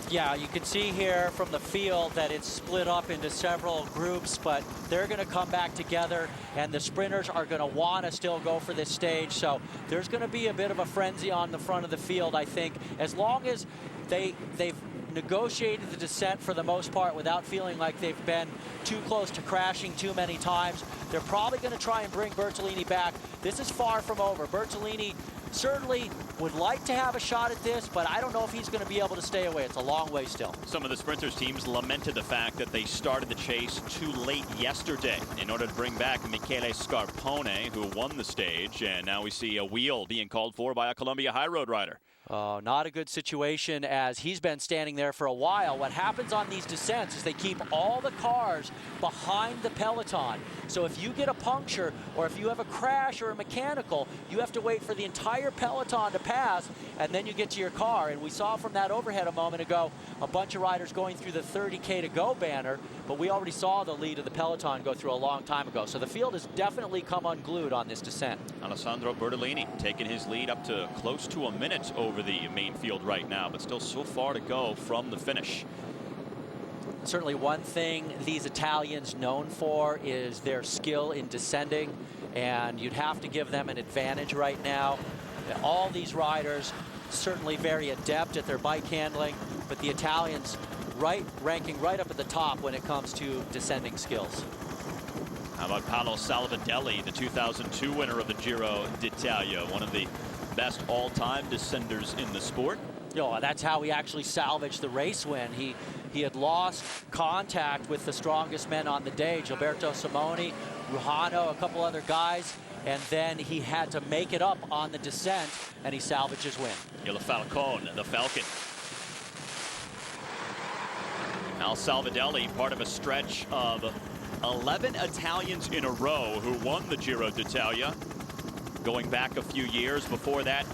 Yeah, you can see here from the field that it's split up into several groups, but they're going to come back together, and the sprinters are going to want to still go for this stage. So there's going to be a bit of a frenzy on the front of the field, I think, as long as they've negotiated the descent for the most part without feeling like they've been too close to crashing too many times. They're probably going to try and bring Bertolini back. This is far from over. Bertolini certainly would like to have a shot at this, but I don't know if he's going to be able to stay away. It's a long way still. Some of the sprinters teams lamented the fact that they started the chase too late yesterday in order to bring back Michele Scarpone, who won the stage, and now we see a wheel being called for by a Columbia High Road rider. Not a good situation, as he's been standing there for a while. What happens on these descents is they keep all the cars behind the peloton. So if you get a puncture or if you have a crash or a mechanical, you have to wait for the entire peloton to pass, and then you get to your car. And we saw from that overhead a moment ago a bunch of riders going through the 30K to go banner, but we already saw the lead of the peloton go through a long time ago. So the field has definitely come unglued on this descent. Alessandro Bertolini taking his lead up to close to a minute over the main field right now, but still so far to go from the finish. Certainly one thing these Italians known for is their skill in descending, and you'd have to give them an advantage right now. All these riders certainly very adept at their bike handling, but the Italians ranking right up at the top when it comes to descending skills. How about Paolo Salvadelli, the 2002 winner of the Giro d'Italia, one of the best all-time descenders in the sport. That's how he actually salvaged the race win. He had lost contact with the strongest men on the day, Gilberto Simoni, Ruhano, a couple other guys, and then he had to make it up on the descent, and he salvaged his win. Il Falcone, the Falcon. Al Salvadelli, part of a stretch of 11 Italians in a row who won the Giro d'Italia. Going back a few years, before that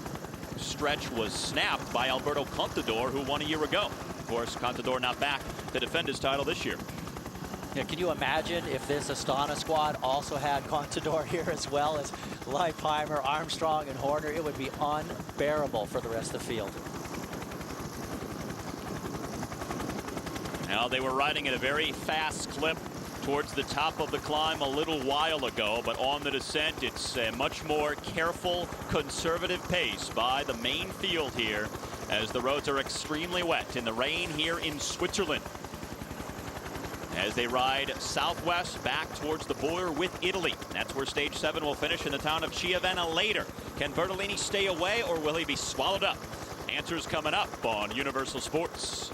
stretch was snapped by Alberto Contador, who won a year ago. Of course, Contador not back to defend his title this year. Yeah, can you imagine if this Astana squad also had Contador here as well as Leipheimer, Armstrong, and Horner? It would be unbearable for the rest of the field. Now, they were riding at a very fast clip towards the top of the climb a little while ago, but on the descent, it's a much more careful, conservative pace by the main field here, as the roads are extremely wet in the rain here in Switzerland. As they ride southwest back towards the border with Italy. That's where stage 7 will finish in the town of Chiavenna later. Can Bertolini stay away, or will he be swallowed up? Answers coming up on Universal Sports.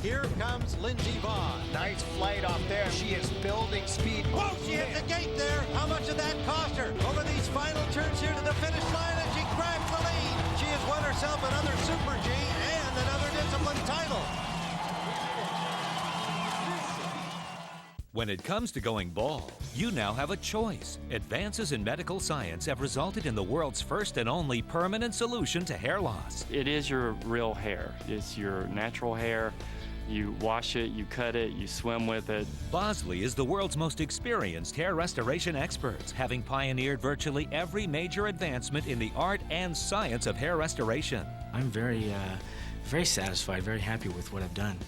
Here comes Lindsey Vonn. Nice flight off there. She is building speed. Whoa, she hit the gate there. How much did that cost her? Over these final turns here to the finish line, and she grabs the lead. She has won herself another Super G and another discipline title. When it comes to going bald, you now have a choice. Advances in medical science have resulted in the world's first and only permanent solution to hair loss. It is your real hair. It's your natural hair. You wash it, you cut it, you swim with it. Bosley is the world's most experienced hair restoration experts, having pioneered virtually every major advancement in the art and science of hair restoration. I'm very satisfied, very happy with what I've done.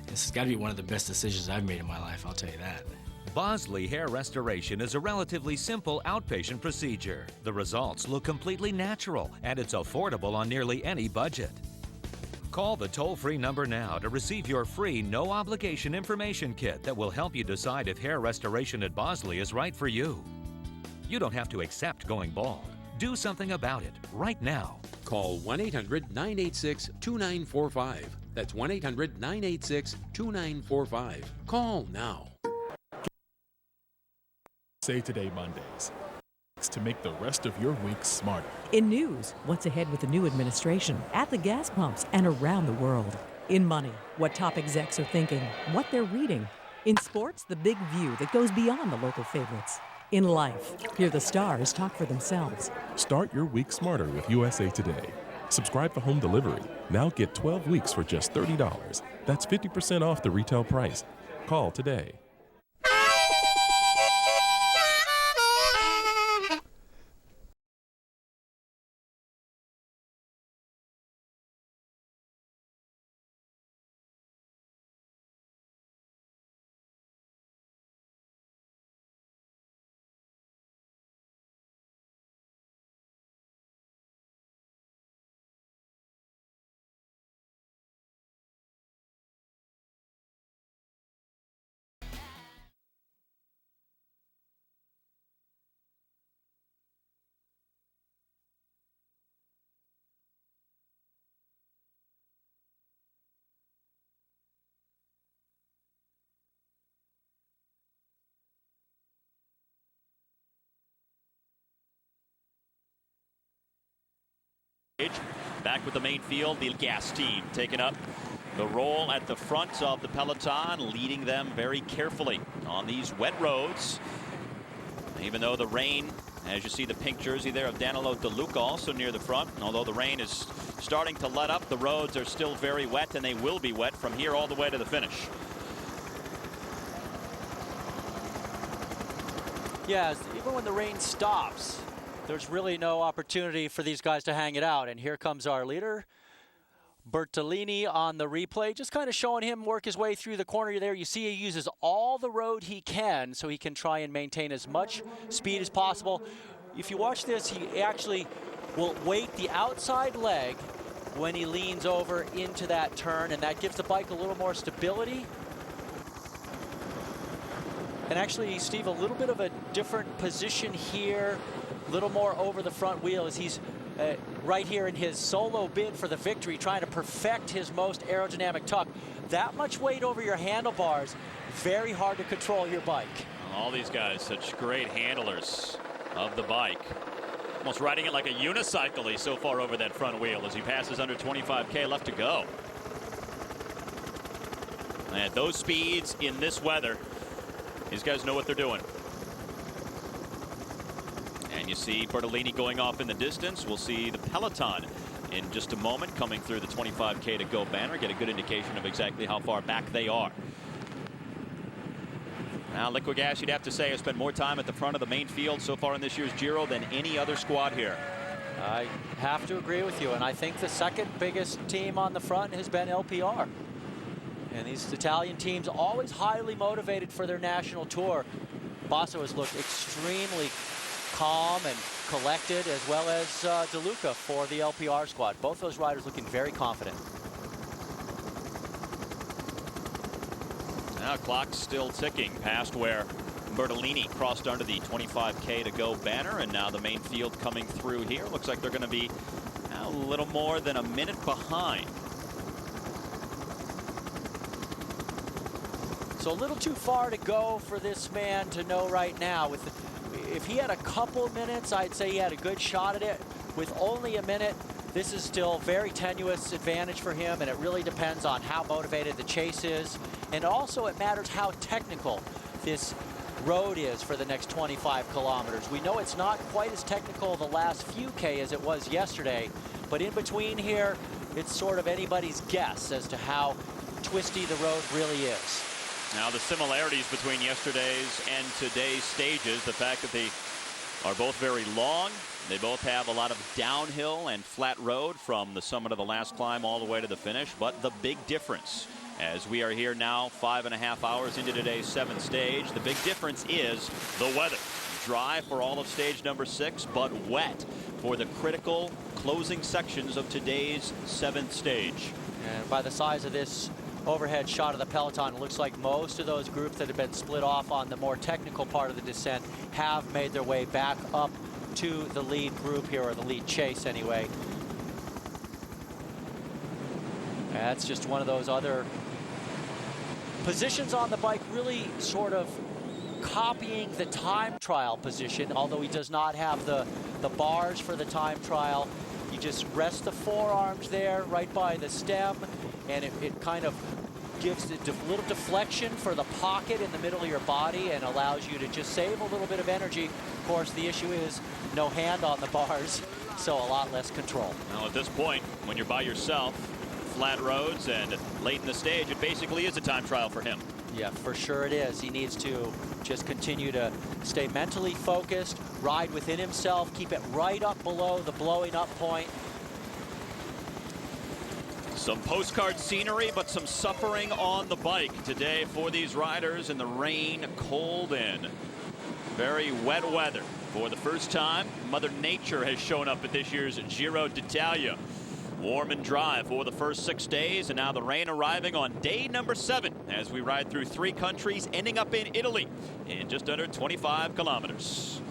This has got to be one of the best decisions I've made in my life, I'll tell you that. Bosley Hair Restoration is a relatively simple outpatient procedure. The results look completely natural, and it's affordable on nearly any budget. Call the toll-free number now to receive your free, no-obligation information kit that will help you decide if hair restoration at Bosley is right for you. You don't have to accept going bald. Do something about it right now. Call 1-800-986-2945. That's 1-800-986-2945. Call now. Say Today Mondays to make the rest of your week smarter. In news, what's ahead with the new administration, at the gas pumps, and around the world. In money, what top execs are thinking, what they're reading. In sports, the big view that goes beyond the local favorites. In life, hear the stars talk for themselves. Start your week smarter with USA Today. Subscribe for home delivery. Now get 12 weeks for just $30. That's 50% off the retail price. Call today. Back with the main field, the gas team taking up the role at the front of the peloton, leading them very carefully on these wet roads. Even though the rain, as you see the pink jersey there of Danilo De Luca also near the front, although the rain is starting to let up, the roads are still very wet, and they will be wet from here all the way to the finish. Yeah, even when the rain stops, there's really no opportunity for these guys to hang it out. And here comes our leader, Bertolini, on the replay, just kind of showing him work his way through the corner there. You see he uses all the road he can so he can try and maintain as much speed as possible. if you watch this, he actually will weight the outside leg when he leans over into that turn, and that gives the bike a little more stability. And actually, Steve, a little bit of a different position here, a little more over the front wheel as he's right here in his solo bid for the victory, trying to perfect his most aerodynamic tuck. That much weight over your handlebars, very hard to control your bike. All these guys, such great handlers of the bike. Almost riding it like a unicycle he's so far over that front wheel as he passes under 25K left to go. And at those speeds in this weather, these guys know what they're doing. And you see Bertolini going off in the distance. We'll see the peloton in just a moment coming through the 25K to go banner. Get a good indication of exactly how far back they are. Now, Liquigas, you'd have to say, has spent more time at the front of the main field so far in this year's Giro than any other squad here. I have to agree with you, and I think the second biggest team on the front has been LPR. And these Italian teams always highly motivated for their national tour. Basso has looked extremely calm and collected, as well as De Luca for the LPR squad. Both those riders looking very confident. Now clock's still ticking past where Bertolini crossed under the 25K to go banner, and now the main field coming through here. Looks like they're going to be a little more than a minute behind. So a little too far to go for this man to know right now. If he had a couple minutes, I'd say he had a good shot at it. With only a minute, this is still very tenuous advantage for him, and it really depends on how motivated the chase is. And also it matters how technical this road is for the next 25 kilometers. We know it's not quite as technical the last few K as it was yesterday, but in between here, it's sort of anybody's guess as to how twisty the road really is. Now the similarities between yesterday's and today's stages, the fact that they are both very long, they both have a lot of downhill and flat road from the summit of the last climb all the way to the finish, but the big difference, as we are here now 5.5 hours into today's 7th stage, the big difference is the weather. Dry for all of stage number 6, but wet for the critical closing sections of today's 7th stage. And by the size of this overhead shot of the peloton, it looks like most of those groups that have been split off on the more technical part of the descent have made their way back up to the lead group here, or the lead chase anyway. That's just one of those other positions on the bike, really sort of copying the time trial position, although he does not have the bars for the time trial. You just rest the forearms there right by the stem, and it kind of gives a little deflection for the pocket in the middle of your body and allows you to just save a little bit of energy. Of course, the issue is no hand on the bars, so a lot less control. Now at this point, when you're by yourself, flat roads and late in the stage, it basically is a time trial for him. Yeah, for sure it is. He needs to just continue to stay mentally focused, ride within himself, keep it right up below the blowing up point. Some postcard scenery, but some suffering on the bike today for these riders in the rain, cold, and very wet weather. For the first time, Mother Nature has shown up at this year's Giro d'Italia. Warm and dry for the first 6 days, and now the rain arriving on day number 7 as we ride through 3 countries, ending up in Italy in just under 25 kilometers.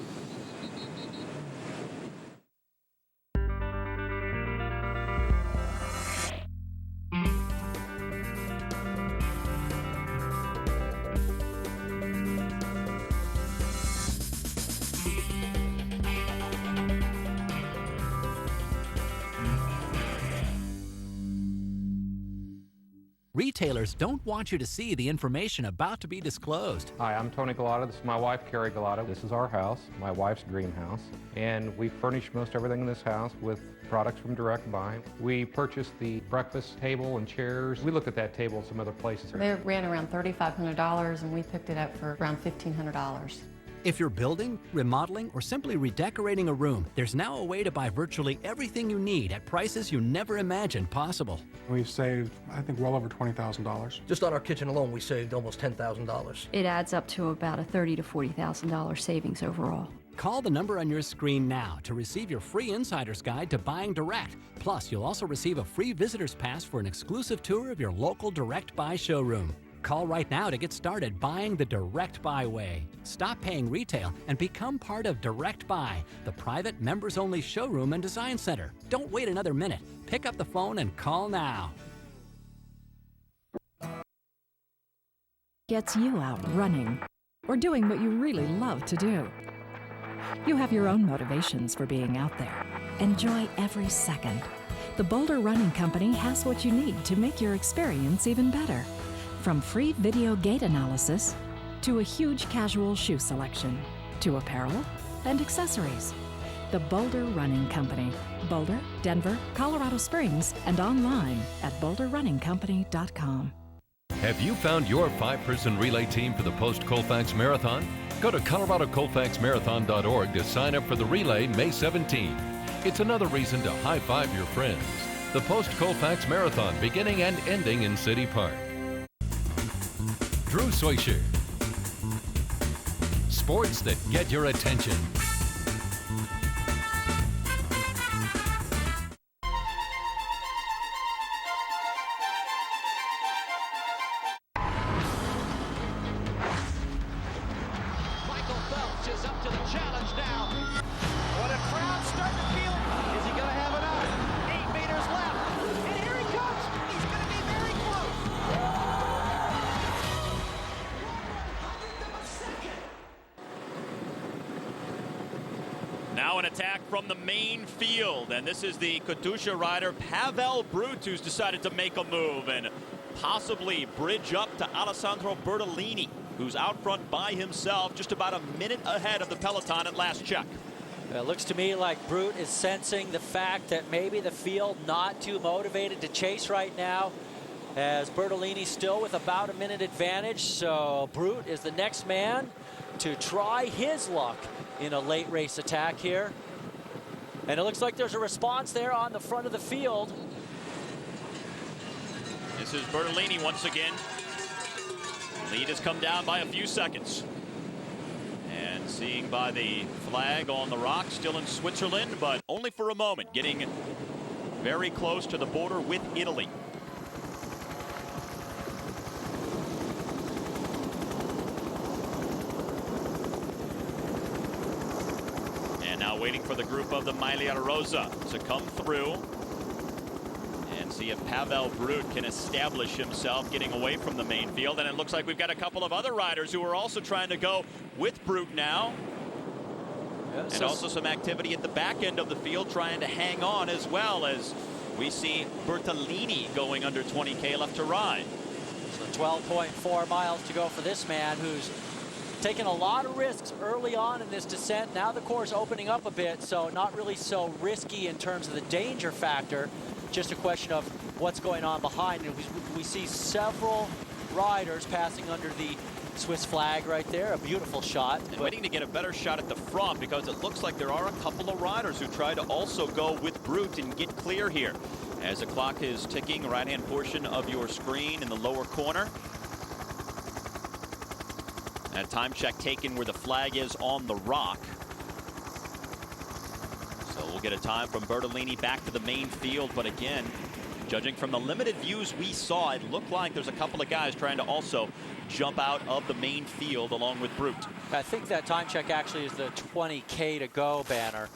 Retailers don't want you to see the information about to be disclosed. Hi, I'm Tony Galata. This is my wife, Carrie Galata. This is our house, my wife's dream house. And we furnish most everything in this house with products from Direct Buy. We purchased the breakfast table and chairs. We looked at that table in some other places. They ran around $3,500 and we picked it up for around $1,500. If you're building, remodeling, or simply redecorating a room, there's now a way to buy virtually everything you need at prices you never imagined possible. We've saved, I think, well over $20,000. Just on our kitchen alone, we saved almost $10,000. It adds up to about a $30,000 to $40,000 savings overall. Call the number on your screen now to receive your free insider's guide to buying direct. Plus, you'll also receive a free visitor's pass for an exclusive tour of your local Direct Buy showroom. Call right now to get started buying the Direct Buy way. Stop paying retail and become part of Direct Buy, the private members-only showroom and design center. Don't wait another minute. Pick up the phone and call now. Gets you out running or doing what you really love to do. You have your own motivations for being out there. Enjoy every second. The Boulder Running Company has what you need to make your experience even better. From free video gait analysis to a huge casual shoe selection to apparel and accessories. The Boulder Running Company. Boulder, Denver, Colorado Springs, and online at boulderrunningcompany.com. Have you found your 5-person relay team for the post-Colfax Marathon? Go to coloradocolfaxmarathon.org to sign up for the relay May 17. It's another reason to high-five your friends. The post-Colfax Marathon beginning and ending in City Park. Drew Soicher. Sports that get your attention. Now an attack from the main field, and this is the Katusha rider Pavel Brut, who's decided to make a move and possibly bridge up to Alessandro Bertolini, who's out front by himself, just about a minute ahead of the peloton at last check. It looks to me like Brut is sensing the fact that maybe the field not too motivated to chase right now, as Bertolini still with about a minute advantage. So Brut is the next man to try his luck in a late race attack here. And it looks like there's a response there on the front of the field. This is Bertolini once again. Lead has come down by a few seconds. And seeing by the flag on the rock, still in Switzerland, but only for a moment, getting very close to the border with Italy. And now waiting for the group of the Maglia Rosa to come through and see if Pavel Brut can establish himself getting away from the main field. And it looks like we've got a couple of other riders who are also trying to go with Brut now. Yes, and also some activity at the back end of the field trying to hang on, as well as we see Bertolini going under 20K left to ride. So 12.4 miles to go for this man who's taken a lot of risks early on in this descent. Now the course opening up a bit, so not really so risky in terms of the danger factor. Just a question of what's going on behind. And we see several riders passing under the Swiss flag right there. A beautiful shot. And waiting to get a better shot at the front, because it looks like there are a couple of riders who try to also go with Brut and get clear here. As the clock is ticking, right-hand portion of your screen in the lower corner. And a time check taken where the flag is on the rock. So we'll get a time from Bertolini back to the main field. But again, judging from the limited views we saw, it looked like there's a couple of guys trying to also jump out of the main field along with Brut. I think that time check actually is the 20K to go banner.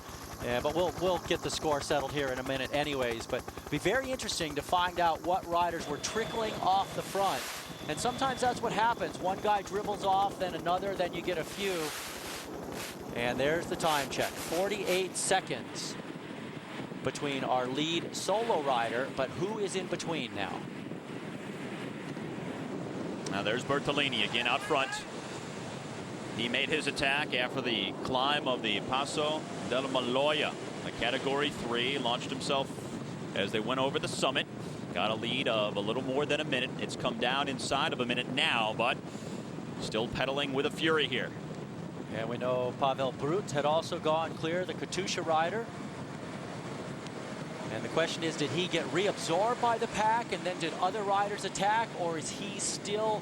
Yeah, but we'll get the score settled here in a minute anyways. But it'll be very interesting to find out what riders were trickling off the front. And sometimes that's what happens. One guy dribbles off, then another, then you get a few. And there's the time check. 48 seconds between our lead solo rider, but who is in between now? Now there's Bertolini again out front. He made his attack after the climb of the Passo della Maloia, a Category 3, launched himself as they went over the summit. Got a lead of a little more than a minute. It's come down inside of a minute now, but still pedaling with a fury here. And we know Pavel Brut had also gone clear, the Katusha rider. And the question is, did he get reabsorbed by the pack and then did other riders attack, or is he still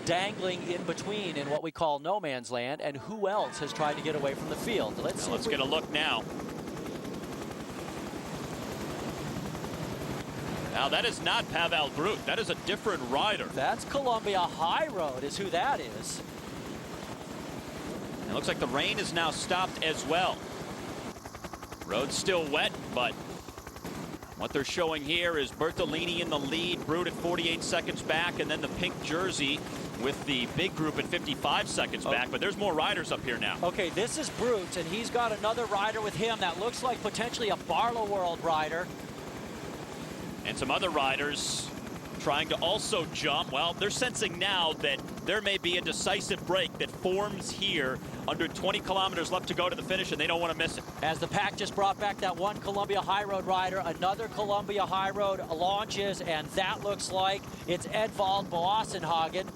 dangling in between in what we call no man's land, and who else has tried to get away from the field. Let's get a look now. Now that is not Pavel Brut. That is a different rider. That's Columbia High Road is who that is. It looks like the rain is now stopped as well. Road's still wet, but what they're showing here is Bertolini in the lead, Brut at 48 seconds back, and then the pink jersey with the big group at 55 seconds back, but there's more riders up here now. Okay, this is Brut, and he's got another rider with him that looks like potentially a Barlow World rider. And some other riders trying to also jump. Well, they're sensing now that there may be a decisive break that forms here under 20 kilometers left to go to the finish, and they don't want to miss it. As the pack just brought back that one Columbia High Road rider, another Columbia High Road launches, and that looks like it's Edvald Boassenhagen.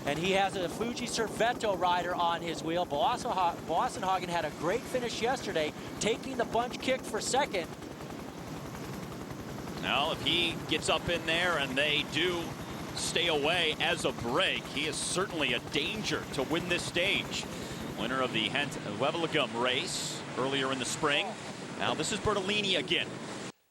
And he has a Fuji Servetto rider on his wheel. Boassenhagen had a great finish yesterday, taking the bunch kick for second. Now, if he gets up in there and they do stay away as a break, he is certainly a danger to win this stage. Winner of the Wevelgem race earlier in the spring. Now this is Bertolini again.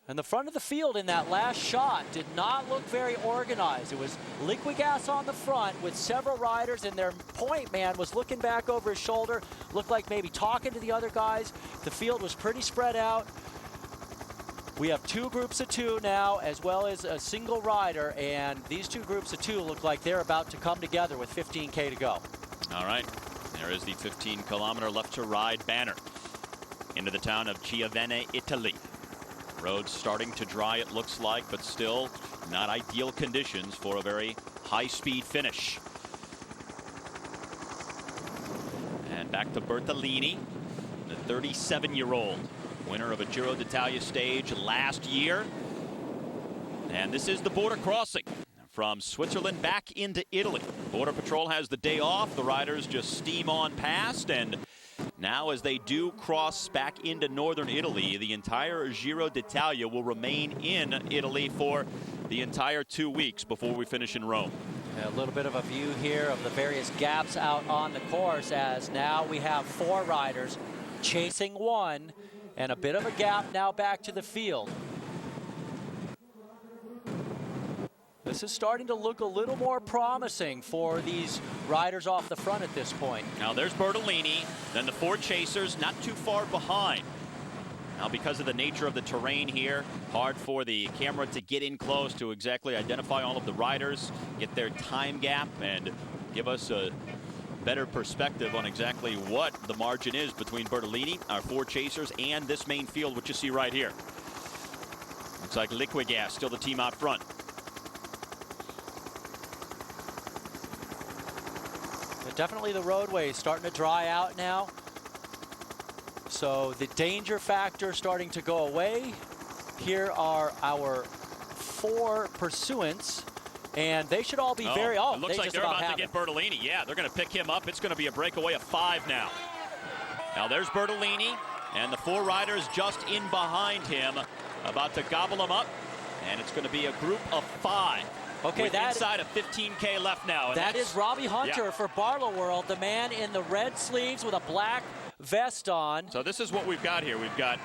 And the front of the field in that last shot did not look very organized. It was Liquigas on the front with several riders, and their point man was looking back over his shoulder, looked like maybe talking to the other guys. The field was pretty spread out. We have two groups of two now, as well as a single rider, and these two groups of two look like they're about to come together with 15K to go. All right, there is the 15-kilometer left to ride banner into the town of Chiavenna, Italy. Road's starting to dry, it looks like, but still not ideal conditions for a very high-speed finish. And back to Bertolini, the 37-year-old. Winner of a Giro d'Italia stage last year. And this is the border crossing from Switzerland back into Italy. Border Patrol has the day off. The riders just steam on past. And now as they do cross back into northern Italy, the entire Giro d'Italia will remain in Italy for the entire 2 weeks before we finish in Rome. A little bit of a view here of the various gaps out on the course, as now we have 4 riders chasing one. And a bit of a gap now back to the field. This is starting to look a little more promising for these riders off the front at this point. Now there's Bertolini, then the 4 chasers not too far behind. Now because of the nature of the terrain here, hard for the camera to get in close to exactly identify all of the riders, get their time gap, and give us a better perspective on exactly what the margin is between Bertolini, our 4 chasers, and this main field, which you see right here. Looks like Liquigas still the team out front. But definitely the roadway is starting to dry out now. So the danger factor starting to go away. Here are our 4 pursuants. And they should all be very... Oh, it looks like they're about to get Bertolini. Yeah, they're going to pick him up. It's going to be a breakaway of 5 now. Now there's Bertolini, and the 4 riders just in behind him, about to gobble him up. And it's going to be a group of 5. Okay, with inside of 15K left now. And that is Robbie Hunter for Barlow World, the man in the red sleeves with a black vest on. So this is what we've got here. We've got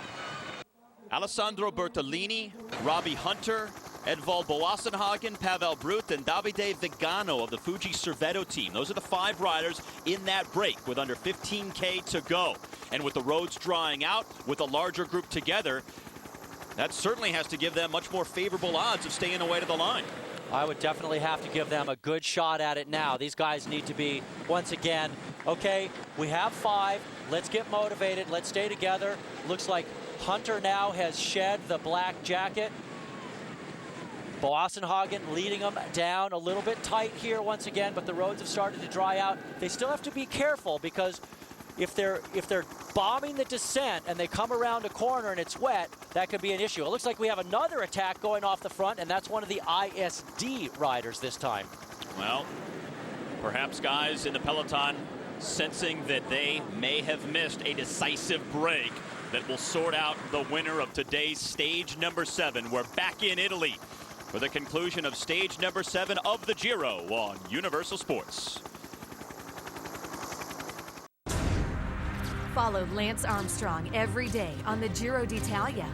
Alessandro Bertolini, Robbie Hunter, Edvald Boassenhagen, Pavel Brut, and Davide Vigano of the Fuji Servetto team. Those are the 5 riders in that break with under 15K to go. And with the roads drying out, with a larger group together, that certainly has to give them much more favorable odds of staying away to the line. I would definitely have to give them a good shot at it now. These guys need to be, once again, okay, we have 5. Let's get motivated. Let's stay together. Looks like Hunter now has shed the black jacket. Boassenhagen leading them down a little bit tight here once again, but the roads have started to dry out. They still have to be careful, because if they're bombing the descent and they come around a corner and it's wet, that could be an issue. It looks like we have another attack going off the front, and that's one of the ISD riders this time. Well, perhaps guys in the peloton sensing that they may have missed a decisive break that will sort out the winner of today's stage number 7. We're back in Italy for the conclusion of stage number 7 of the Giro on Universal Sports. Follow Lance Armstrong every day on the Giro d'Italia.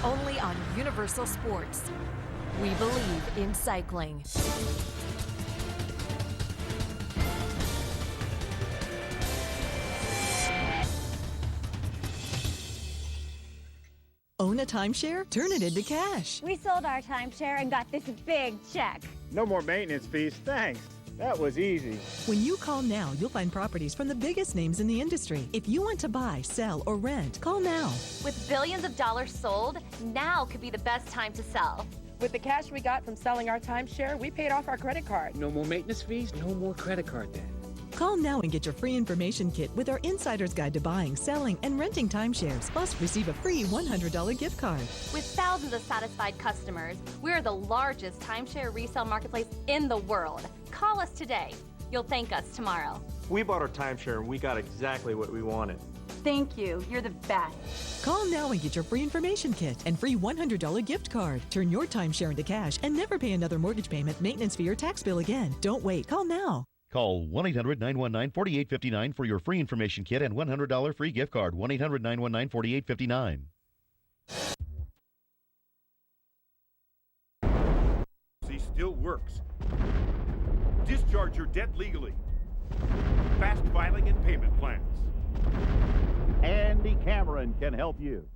Only on Universal Sports. We believe in cycling. Own a timeshare? Turn it into cash. We sold our timeshare and got this big check. No more maintenance fees, thanks. That was easy. When you call now, you'll find properties from the biggest names in the industry. If you want to buy, sell, or rent, call now. With billions of dollars sold, now could be the best time to sell. With the cash we got from selling our timeshare, we paid off our credit card. No more maintenance fees, no more credit card debt. Call now and get your free information kit with our Insider's Guide to Buying, Selling, and Renting Timeshares. Plus, receive a free $100 gift card. With thousands of satisfied customers, we're the largest timeshare resale marketplace in the world. Call us today. You'll thank us tomorrow. We bought our timeshare and we got exactly what we wanted. Thank you. You're the best. Call now and get your free information kit and free $100 gift card. Turn your timeshare into cash and never pay another mortgage payment, maintenance fee, or tax bill again. Don't wait. Call now. Call 1-800-919-4859 for your free information kit and $100 free gift card. 1-800-919-4859. Still works. Discharge your debt legally. Fast filing and payment plans. Andy Cameron can help you.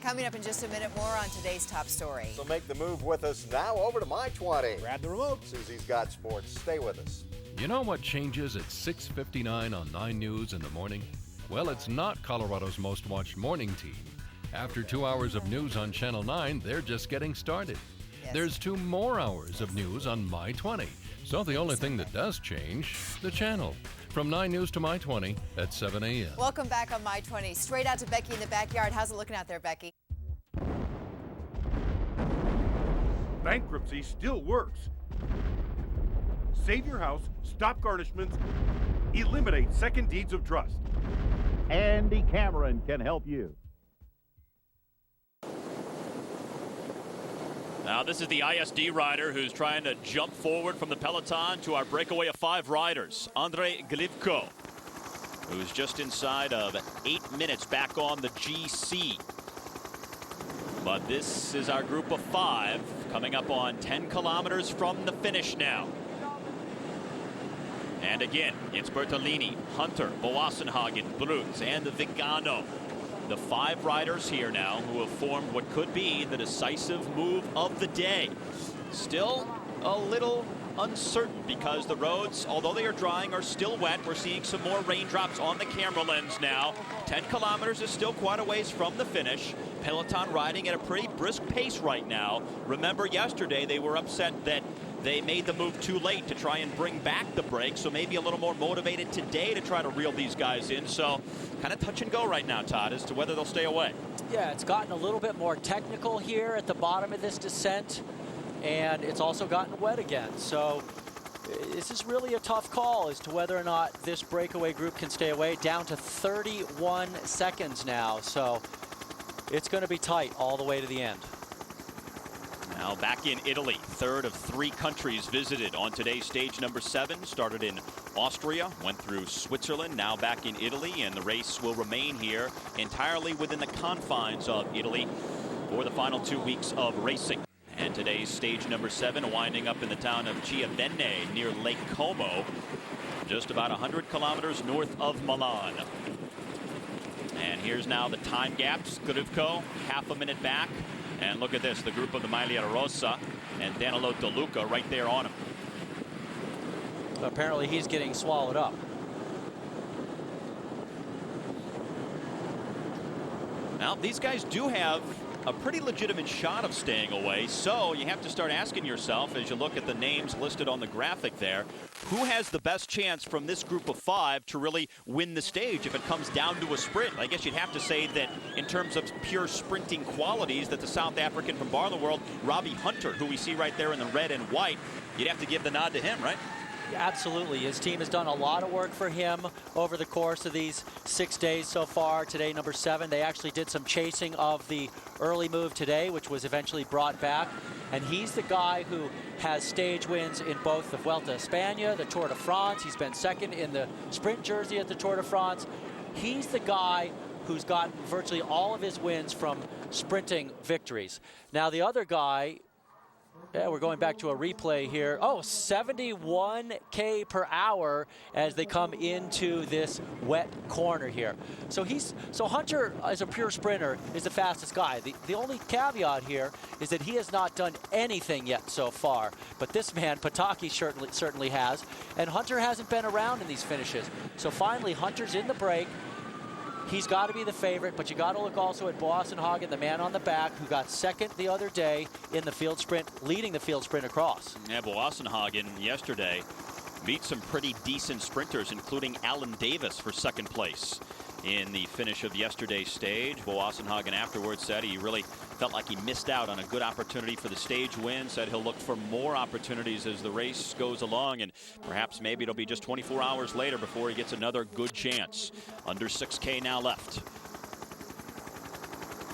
Coming up in just a minute, more on today's top story. So make the move with us now over to My 20. Grab the remote. Susie's got sports. Stay with us. You know what changes at 6:59 on 9 News in the morning? Well, it's not Colorado's most watched morning team. After 2 hours of news on Channel 9, they're just getting started. Yes. There's 2 more hours of news on My 20. So the only thing that does change, the channel. From 9 News to My 20 at 7 a.m. Welcome back on My 20. Straight out to Becky in the backyard. How's it looking out there, Becky? Bankruptcy still works. Save your house, stop garnishments, eliminate second deeds of trust. Andy Cameron can help you. Now this is the ISD rider who's trying to jump forward from the peloton to our breakaway of 5 riders. Andrei Glivko, who's just inside of 8 minutes back on the GC. But this is our group of 5 coming up on 10 kilometers from the finish now. And again, it's Bertolini, Hunter, Boassenhagen, Brutz, and Vigano. The 5 riders here now who have formed what could be the decisive move of the day. Still a little uncertain because the roads, although they are drying, are still wet. We're seeing some more raindrops on the camera lens now. 10 kilometers is still quite a ways from the finish. Peloton riding at a pretty brisk pace right now. Remember yesterday they were upset that they made the move too late to try and bring back the break, so maybe a little more motivated today to try to reel these guys in. So kind of touch and go right now, Todd, as to whether they'll stay away. Yeah, it's gotten a little bit more technical here at the bottom of this descent, and it's also gotten wet again. So this is really a tough call as to whether or not this breakaway group can stay away. Down to 31 seconds now, so it's going to be tight all the way to the end. Now back in Italy, 3rd of 3 countries visited on today's stage number 7. Started in Austria, went through Switzerland, now back in Italy, and the race will remain here entirely within the confines of Italy for the final 2 weeks of racing. And today's stage number 7 winding up in the town of Chiavenna near Lake Como, just about 100 kilometers north of Milan. And here's now the time gaps. Grivko, half a minute back. And look at this, the group of the Maglia Rosa and Danilo De Luca right there on him. Apparently he's getting swallowed up. Now, these guys do have a pretty legitimate shot of staying away, so you have to start asking yourself, as you look at the names listed on the graphic there, who has the best chance from this group of 5 to really win the stage if it comes down to a sprint? I guess you'd have to say that in terms of pure sprinting qualities, that the South African from Barloworld, Robbie Hunter, who we see right there in the red and white, you'd have to give the nod to him, right? Absolutely. His team has done a lot of work for him over the course of these 6 days so far. Today, number 7. They actually did some chasing of the early move today, which was eventually brought back. And he's the guy who has stage wins in both the Vuelta a España, the Tour de France. He's been second in the sprint jersey at the Tour de France. He's the guy who's gotten virtually all of his wins from sprinting victories. Now, the other guy, yeah, we're going back to a replay here. Oh, 71K per hour as they come into this wet corner here. So Hunter, as a pure sprinter, is the fastest guy. The only caveat here is that he has not done anything yet so far. But this man, Pataki, certainly has. And Hunter hasn't been around in these finishes. So finally, Hunter's in the break. He's got to be the favorite, but you got to look also at Boasson-Hagen, the man on the back, who got second the other day in the field sprint, leading the field sprint across. Yeah, Boasson-Hagen yesterday beat some pretty decent sprinters, including Alan Davis for second place in the finish of yesterday's stage. Boasson-Hagen afterwards said he really felt like he missed out on a good opportunity for the stage win, said he'll look for more opportunities as the race goes along, and perhaps maybe it'll be just 24 hours later before he gets another good chance. Under 6K now left.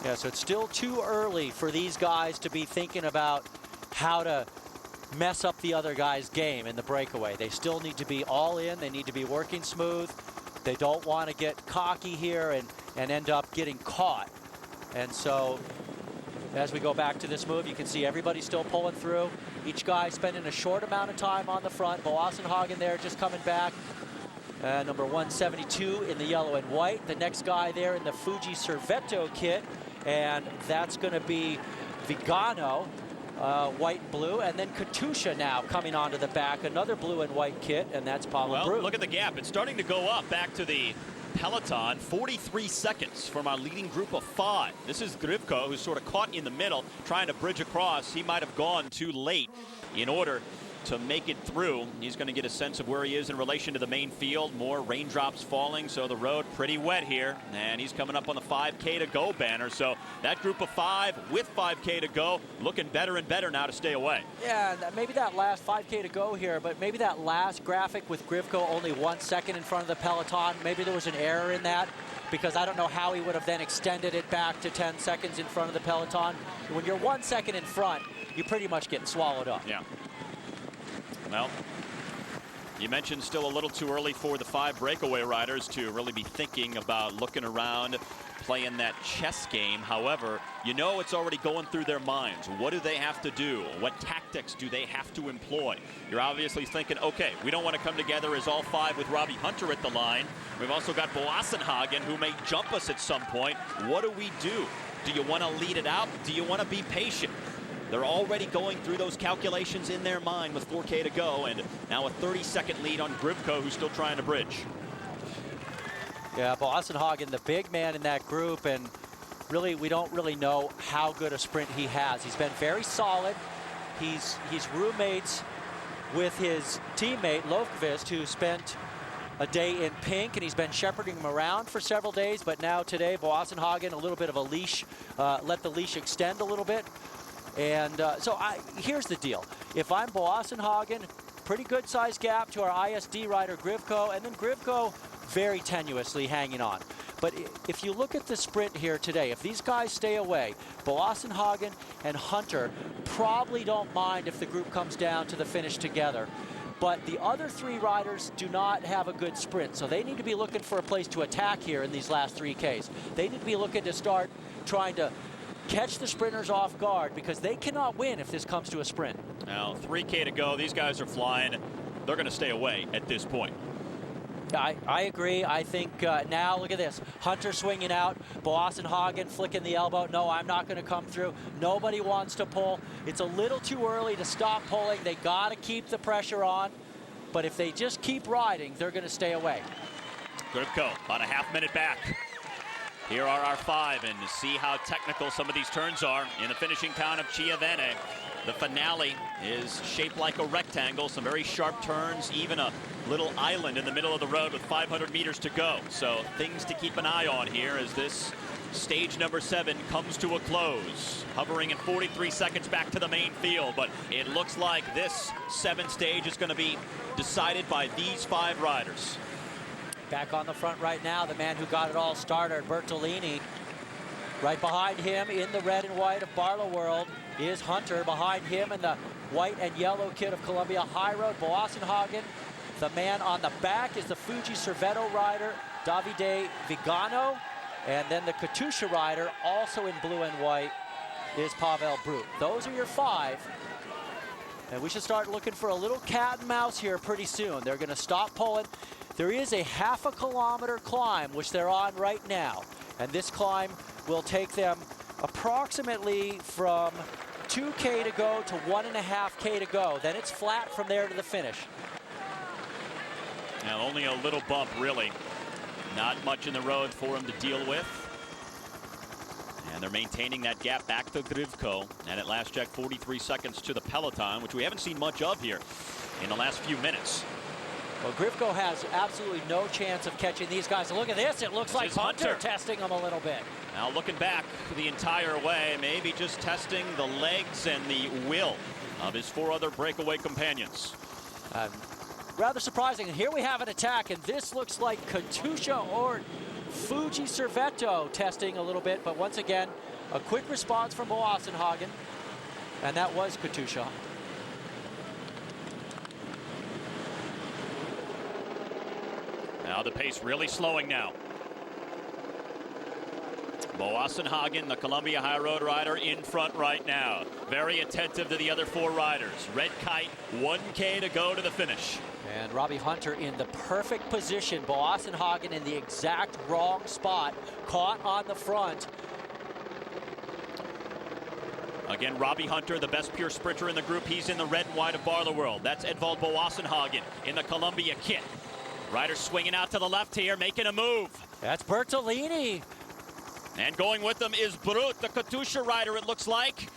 Yeah, so it's still too early for these guys to be thinking about how to mess up the other guy's game in the breakaway. They still need to be all in. They need to be working smooth. They don't want to get cocky here and end up getting caught. And so as we go back to this move, you can see everybody still pulling through. Each guy spending a short amount of time on the front. Boasson-Hagen there just coming back. Number 172 in the yellow and white. The next guy there in the Fuji Servetto kit. And that's going to be Vigano. White and blue, and then Katusha now coming onto the back, another blue and white kit, and that's Paolo Brun. Look at the gap. It's starting to go up back to the peloton. 43 seconds from our leading group of 5. This is Grivko, who's sort of caught in the middle, trying to bridge across. He might have gone too late in order to make it through. He's going to get a sense of where he is in relation to the main field. More raindrops falling, so the road pretty wet here. And he's coming up on the 5K to go banner. So that group of 5 with 5K to go looking better and better now to stay away. Yeah, maybe that last 5K to go here, but maybe that last graphic with Grivko only 1 second in front of the peloton. Maybe there was an error in that, because I don't know how he would have then extended it back to 10 seconds in front of the peloton. When you're 1 second in front, you pretty much get swallowed up. Yeah. Well, you mentioned still a little too early for the 5 breakaway riders to really be thinking about looking around, playing that chess game. However, you know it's already going through their minds. What do they have to do? What tactics do they have to employ? You're obviously thinking, okay, we don't want to come together as all 5 with Robbie Hunter at the line. We've also got Boasson-Hagen, who may jump us at some point. What do we do? Do you want to lead it out? Do you want to be patient? They're already going through those calculations in their mind with 4K to go, and now a 30-second lead on Grivko, who's still trying to bridge. Yeah, Boasson-Hagen, the big man in that group, and really, we don't really know how good a sprint he has. He's been very solid. He's roommates with his teammate, Lofqvist, who spent a day in pink, and he's been shepherding him around for several days, but now today, Boasson-Hagen, a little bit of a leash, let the leash extend a little bit. And here's the deal. If I'm Boasson-Hagen, pretty good size gap to our ISD rider Grivko, and then Grivko very tenuously hanging on. But if you look at the sprint here today, if these guys stay away, Boasson-Hagen and Hunter probably don't mind if the group comes down to the finish together. But the other 3 riders do not have a good sprint, so they need to be looking for a place to attack here in these last 3Ks. They need to be looking to start trying to catch the sprinters off guard, because they cannot win if this comes to a sprint. Now 3K to go. These guys are flying. They're going to stay away at this point. I agree. I think now look at this. Hunter swinging out. Boasson-Hagen flicking the elbow. No, I'm not going to come through. Nobody wants to pull. It's a little too early to stop pulling. They got to keep the pressure on. But if they just keep riding, they're going to stay away. Grivko about a half-minute back. Here are our 5, and see how technical some of these turns are in the finishing town of Chiavenna. The finale is shaped like a rectangle, some very sharp turns, even a little island in the middle of the road with 500 meters to go. So things to keep an eye on here as this stage number 7 comes to a close, hovering in 43 seconds back to the main field. But it looks like this 7th stage is going to be decided by these 5 riders. Back on the front right now, the man who got it all started, Bertolini. Right behind him in the red and white of Barlow World is Hunter. Behind him in the white and yellow kit of Columbia High Road, Boassenhagen. The man on the back is the Fuji Servetto rider, Davide Vigano. And then the Katusha rider, also in blue and white, is Pavel Brut. Those are your 5. And we should start looking for a little cat and mouse here pretty soon. They're going to stop pulling. There is a half-a kilometer climb, which they're on right now. And this climb will take them approximately from 2K to go to 1.5K to go. Then it's flat from there to the finish. Now only a little bump, really. Not much in the road for him to deal with. And they're maintaining that gap back to Grivko. And at last check, 43 seconds to the peloton, which we haven't seen much of here in the last few minutes. Well, Grivko has absolutely no chance of catching these guys. Look at this. It looks like Hunter testing them a little bit. Now looking back the entire way, maybe just testing the legs and the will of his 4 other breakaway companions. Rather surprising. And here we have an attack, and this looks like Katusha or Fuji Servetto testing a little bit. But once again, a quick response from Boassenhagen, and that was Katusha. Now the pace really slowing now. Boassenhagen, the Columbia High Road rider, in front right now. Very attentive to the other 4 riders. Red kite, 1K to go to the finish. And Robbie Hunter in the perfect position. Boassenhagen in the exact wrong spot. Caught on the front. Again, Robbie Hunter, the best pure sprinter in the group. He's in the red and white of Barlow World. That's Edvald Boassenhagen in the Columbia kit. Rider swinging out to the left here, making a move. That's Bertolini. And going with them is Brut, the Katusha rider, it looks like.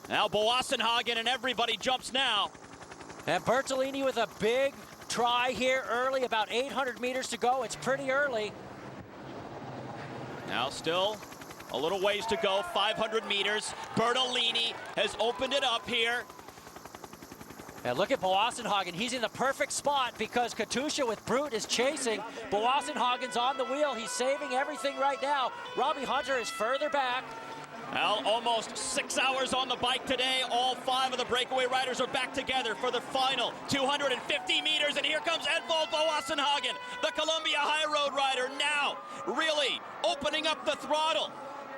Now Boassenhagen and everybody jumps now. And Bertolini with a big try here early, about 800 meters to go. It's pretty early. Now still a little ways to go, 500 meters. Bertolini has opened it up here. And look at Boassenhagen. He's in the perfect spot because Katusha with Brut is chasing. Boassenhagen's on the wheel. He's saving everything right now. Robbie Hunter is further back. Well, almost 6 hours on the bike today. All 5 of the breakaway riders are back together for the final 250 meters. And here comes Edvald Boassenhagen, the Columbia High Road rider, now really opening up the throttle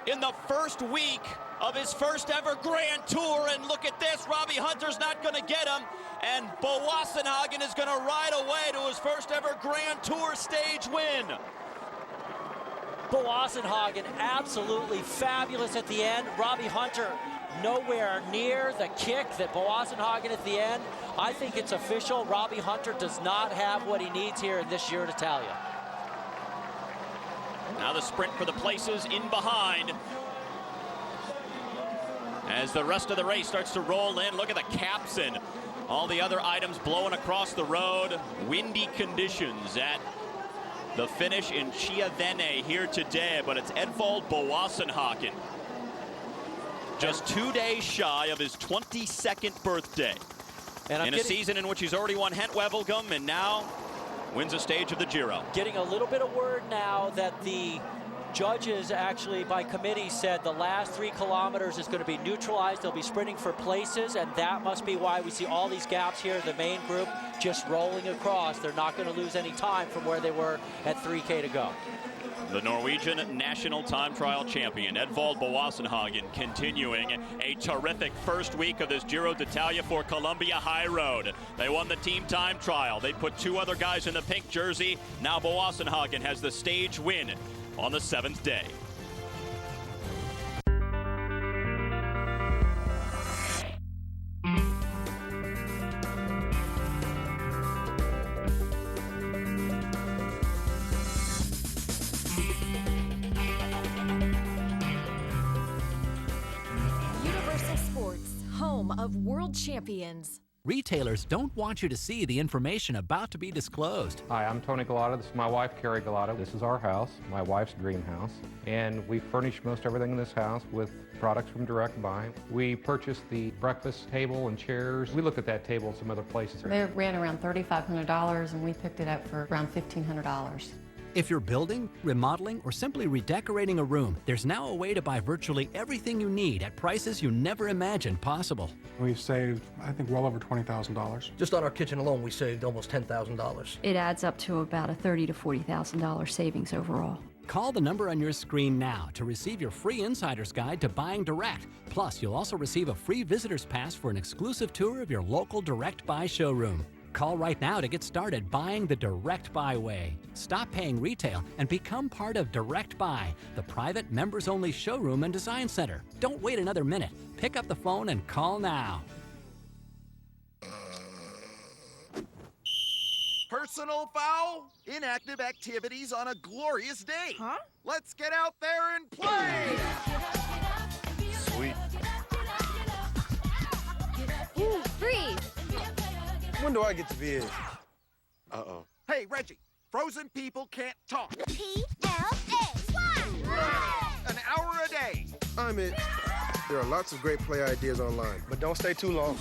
in the first week of his first ever Grand Tour. And look at this, Robbie Hunter's not going to get him, and Boassenhagen is going to ride away to his first ever Grand Tour stage win. Boassenhagen absolutely fabulous at the end. Robbie Hunter nowhere near the kick that Boassenhagen at the end. I think it's official. Robbie Hunter does not have what he needs here in this Giro d'Italia. Now the sprint for the places in behind. As the rest of the race starts to roll in, look at the caps and all the other items blowing across the road. Windy conditions at the finish in Chiavenna here today, but it's Edvald Boassenhagen. Just 2 days shy of his 22nd birthday. And in a season in which he's already won Gent-Wevelgem and now wins a stage of the Giro. Getting a little bit of word now that the judges actually by committee said the last 3 kilometers is going to be neutralized. They'll be sprinting for places, and that must be why we see all these gaps here. The main group just rolling across. They're not going to lose any time from where they were at 3K to go. The Norwegian national time trial champion, Edvald Boassenhagen, continuing a terrific first week of this Giro d'Italia for Columbia High Road. They won the team time trial. They put 2 other guys in the pink jersey. Now Boassenhagen has the stage win on the 7th day. Universal Sports, home of world champions. Retailers don't want you to see the information about to be disclosed. Hi, I'm Tony Galata. This is my wife, Carrie Galata. This is our house, my wife's dream house. And we furnish most everything in this house with products from Direct Buy. We purchased the breakfast table and chairs. We looked at that table in some other places. They ran around $3,500 and we picked it up for around $1,500. If you're building, remodeling, or simply redecorating a room, there's now a way to buy virtually everything you need at prices you never imagined possible. We've saved, I think, well over $20,000. Just on our kitchen alone, we saved almost $10,000. It adds up to about a $30,000 to $40,000 savings overall. Call the number on your screen now to receive your free insider's guide to buying direct. Plus, you'll also receive a free visitor's pass for an exclusive tour of your local Direct Buy showroom. Call right now to get started buying the Direct Buy way. Stop paying retail and become part of Direct Buy, the private members-only showroom and design center. Don't wait another minute. Pick up the phone and call now. Personal foul? Inactive activities on a glorious day. Huh? Let's get out there and play! Sweet. Ooh, freeze! When do I get to be in? Uh-oh. Hey, Reggie, frozen people can't talk. PLA, An hour a day. I'm it. There are lots of great play ideas online, but don't stay too long.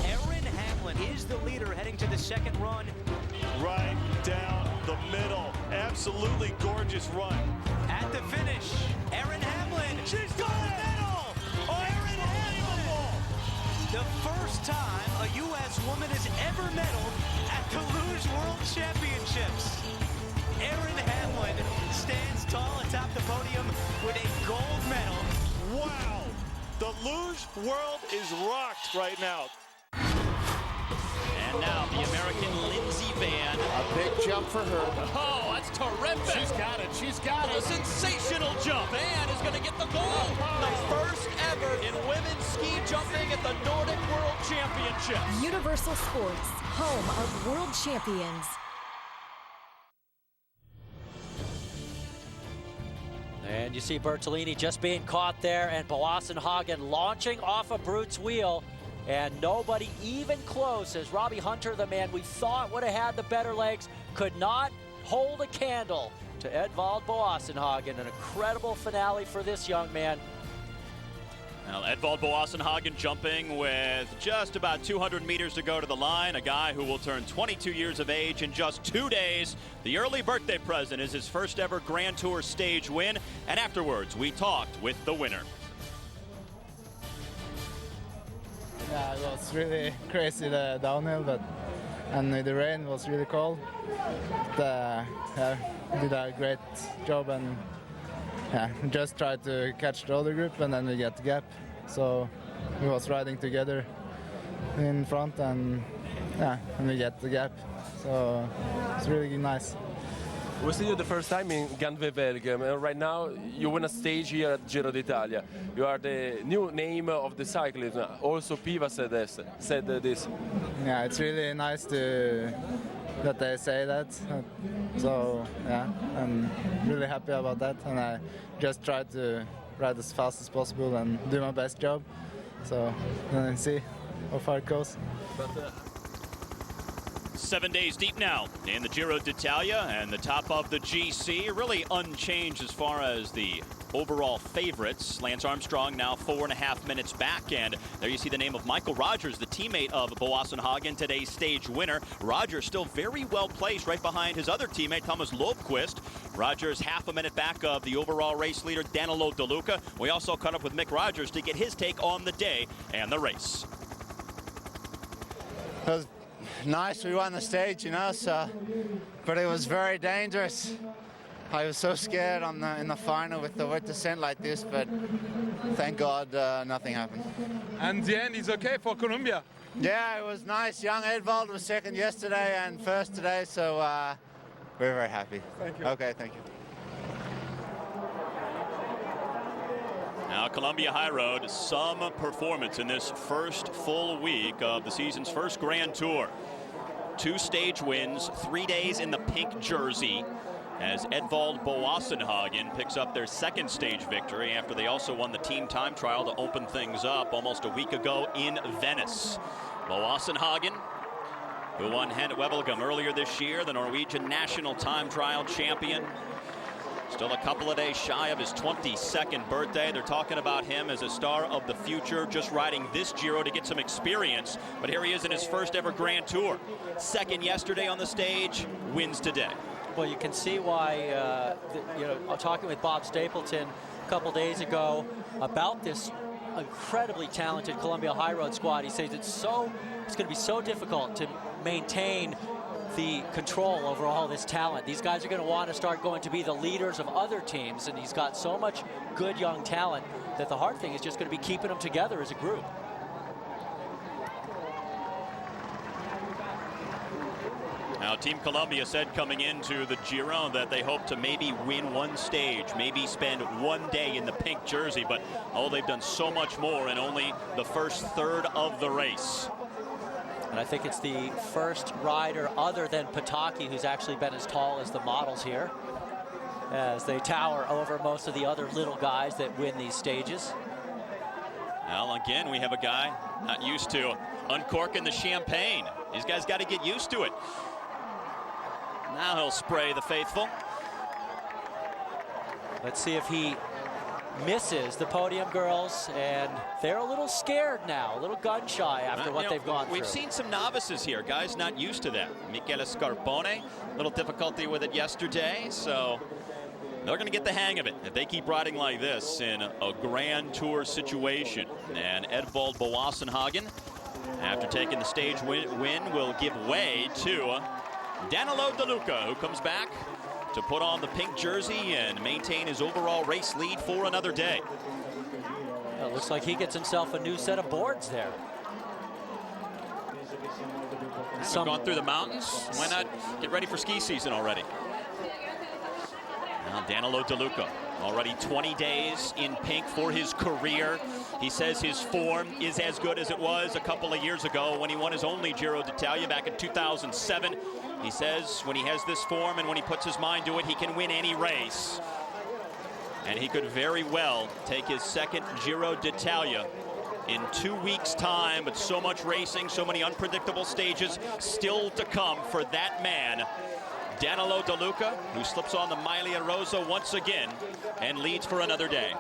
Aaron Hamlin is the leader heading to the second run. Right down the middle. Absolutely gorgeous run. At the finish, Aaron Hamlin. She's got the medal! Aaron Hamlin! The first time a U.S. woman has ever medaled at the Luge World Championships. Aaron Hamlin stands tall atop the podium with a gold medal. Wow! The Luge world is rocked right now. And now the American Lindsey Vann. A big jump for her. Oh, that's terrific. She's got it. She's got A it. sensational jump. Vann is going to get the gold. The first ever in women's ski jumping at the Nordic World Championships. Universal Sports, home of world champions. And you see Bertolini just being caught there, and Boasson-Hagen launching off a Brute's wheel, and nobody even close as Robbie Hunter, the man we thought would have had the better legs, could not hold a candle to Edvald Boasson-Hagen. An incredible finale for this young man. Now, Edvald Boasson-Hagen jumping with just about 200 meters to go to the line. A guy who will turn 22 years of age in just 2 days. The early birthday present is his first ever Grand Tour stage win. And afterwards, we talked with the winner. Yeah, it was really crazy, the downhill, and the rain was really cold. But, did a great job, and just tried to catch the other group, and then we get the gap. So we was riding together in front, and we get the gap. So it's really nice. We see you the first time in Gand-Wevelgem. Right now, you win a stage here at Giro d'Italia. You are the new name of the cyclism. Also, Piva said this. Yeah, it's really nice that they say that. So, yeah, I'm really happy about that. And I just try to ride as fast as possible and do my best job. So, see how far it goes. 7 days deep now in the Giro d'Italia, and the top of the GC really unchanged as far as the overall favorites. Lance Armstrong now 4.5 minutes back, and there you see the name of Michael Rogers, the teammate of Boasson-Hagen, today's stage winner. Rogers still very well placed right behind his other teammate, Thomas Lobquist. Rogers half a minute back of the overall race leader, Danilo De Luca. We also caught up with Mick Rogers to get his take on the day and the race. It was nice, we won the stage, but it was very dangerous. I was so scared in the final with the wet descent like this, but thank God nothing happened. And the end is okay for Colombia? Yeah, it was nice. Young Edvald was second yesterday and first today, so we're very happy. Thank you. Okay, thank you. Now, Columbia High Road, some performance in this first full week of the season's first Grand Tour. 2 stage wins, 3 days in the pink jersey. as Edvald Boassenhagen picks up their second stage victory after they also won the team time trial to open things up almost a week ago in Venice. Boassenhagen, who won Gent-Wevelgem earlier this year, the Norwegian national time trial champion. Still a couple of days shy of his 22nd birthday. They're talking about him as a star of the future, just riding this Giro to get some experience. But here he is in his first ever Grand Tour. Second yesterday on the stage, wins today. Well, you can see why, talking with Bob Stapleton a couple days ago about this incredibly talented Columbia High Road squad. He says it's going to be so difficult to maintain the control over all this talent. These guys are going to want to start going to be the leaders of other teams, and he's got so much good young talent that the hard thing is just going to be keeping them together as a group. Now, Team Columbia said coming into the Giro that they hope to maybe win one stage, maybe spend one day in the pink jersey, but they've done so much more in only the first third of the race. And I think it's the first rider other than Pataki who's actually been as tall as the models here, as they tower over most of the other little guys that win these stages. Well, again, we have a guy not used to uncorking the champagne. These guys got to get used to it. Now he'll spray the faithful. Let's see if he misses the podium girls, and they're a little scared now, a little gun shy after what they've gone through. We've seen some novices here, guys not used to that. Michele Scarpone, a little difficulty with it yesterday, so they're going to get the hang of it if they keep riding like this in a Grand Tour situation. And Edvald Boassenhagen, after taking the stage win, will give way to Danilo De Luca, who comes back to put on the pink jersey and maintain his overall race lead for another day. It looks like he gets himself a new set of boards there. We've gone through the mountains. Why not get ready for ski season already? Now Danilo De Luca, already 20 days in pink for his career. He says his form is as good as it was a couple of years ago when he won his only Giro d'Italia back in 2007. He says when he has this form and when he puts his mind to it, he can win any race. And he could very well take his second Giro d'Italia in 2 weeks' time, but so much racing, so many unpredictable stages still to come for that man, Danilo De Luca, who slips on the Maglia Rosa once again and leads for another day.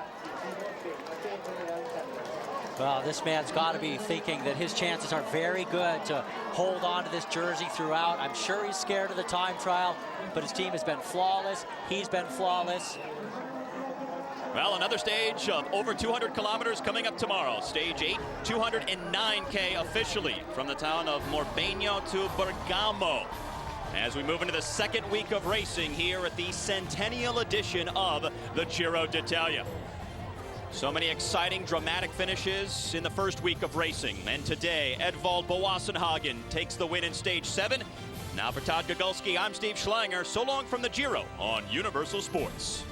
Well, this man's got to be thinking that his chances are very good to hold on to this jersey throughout. I'm sure he's scared of the time trial, but his team has been flawless. He's been flawless. Well, another stage of over 200 kilometers coming up tomorrow. Stage 8, 209K officially from the town of Morbegno to Bergamo, as we move into the second week of racing here at the centennial edition of the Giro d'Italia. So many exciting, dramatic finishes in the first week of racing. And today, Edvald Boassenhagen takes the win in Stage 7. Now for Todd Gogulski, I'm Steve Schlanger. So long from the Giro on Universal Sports.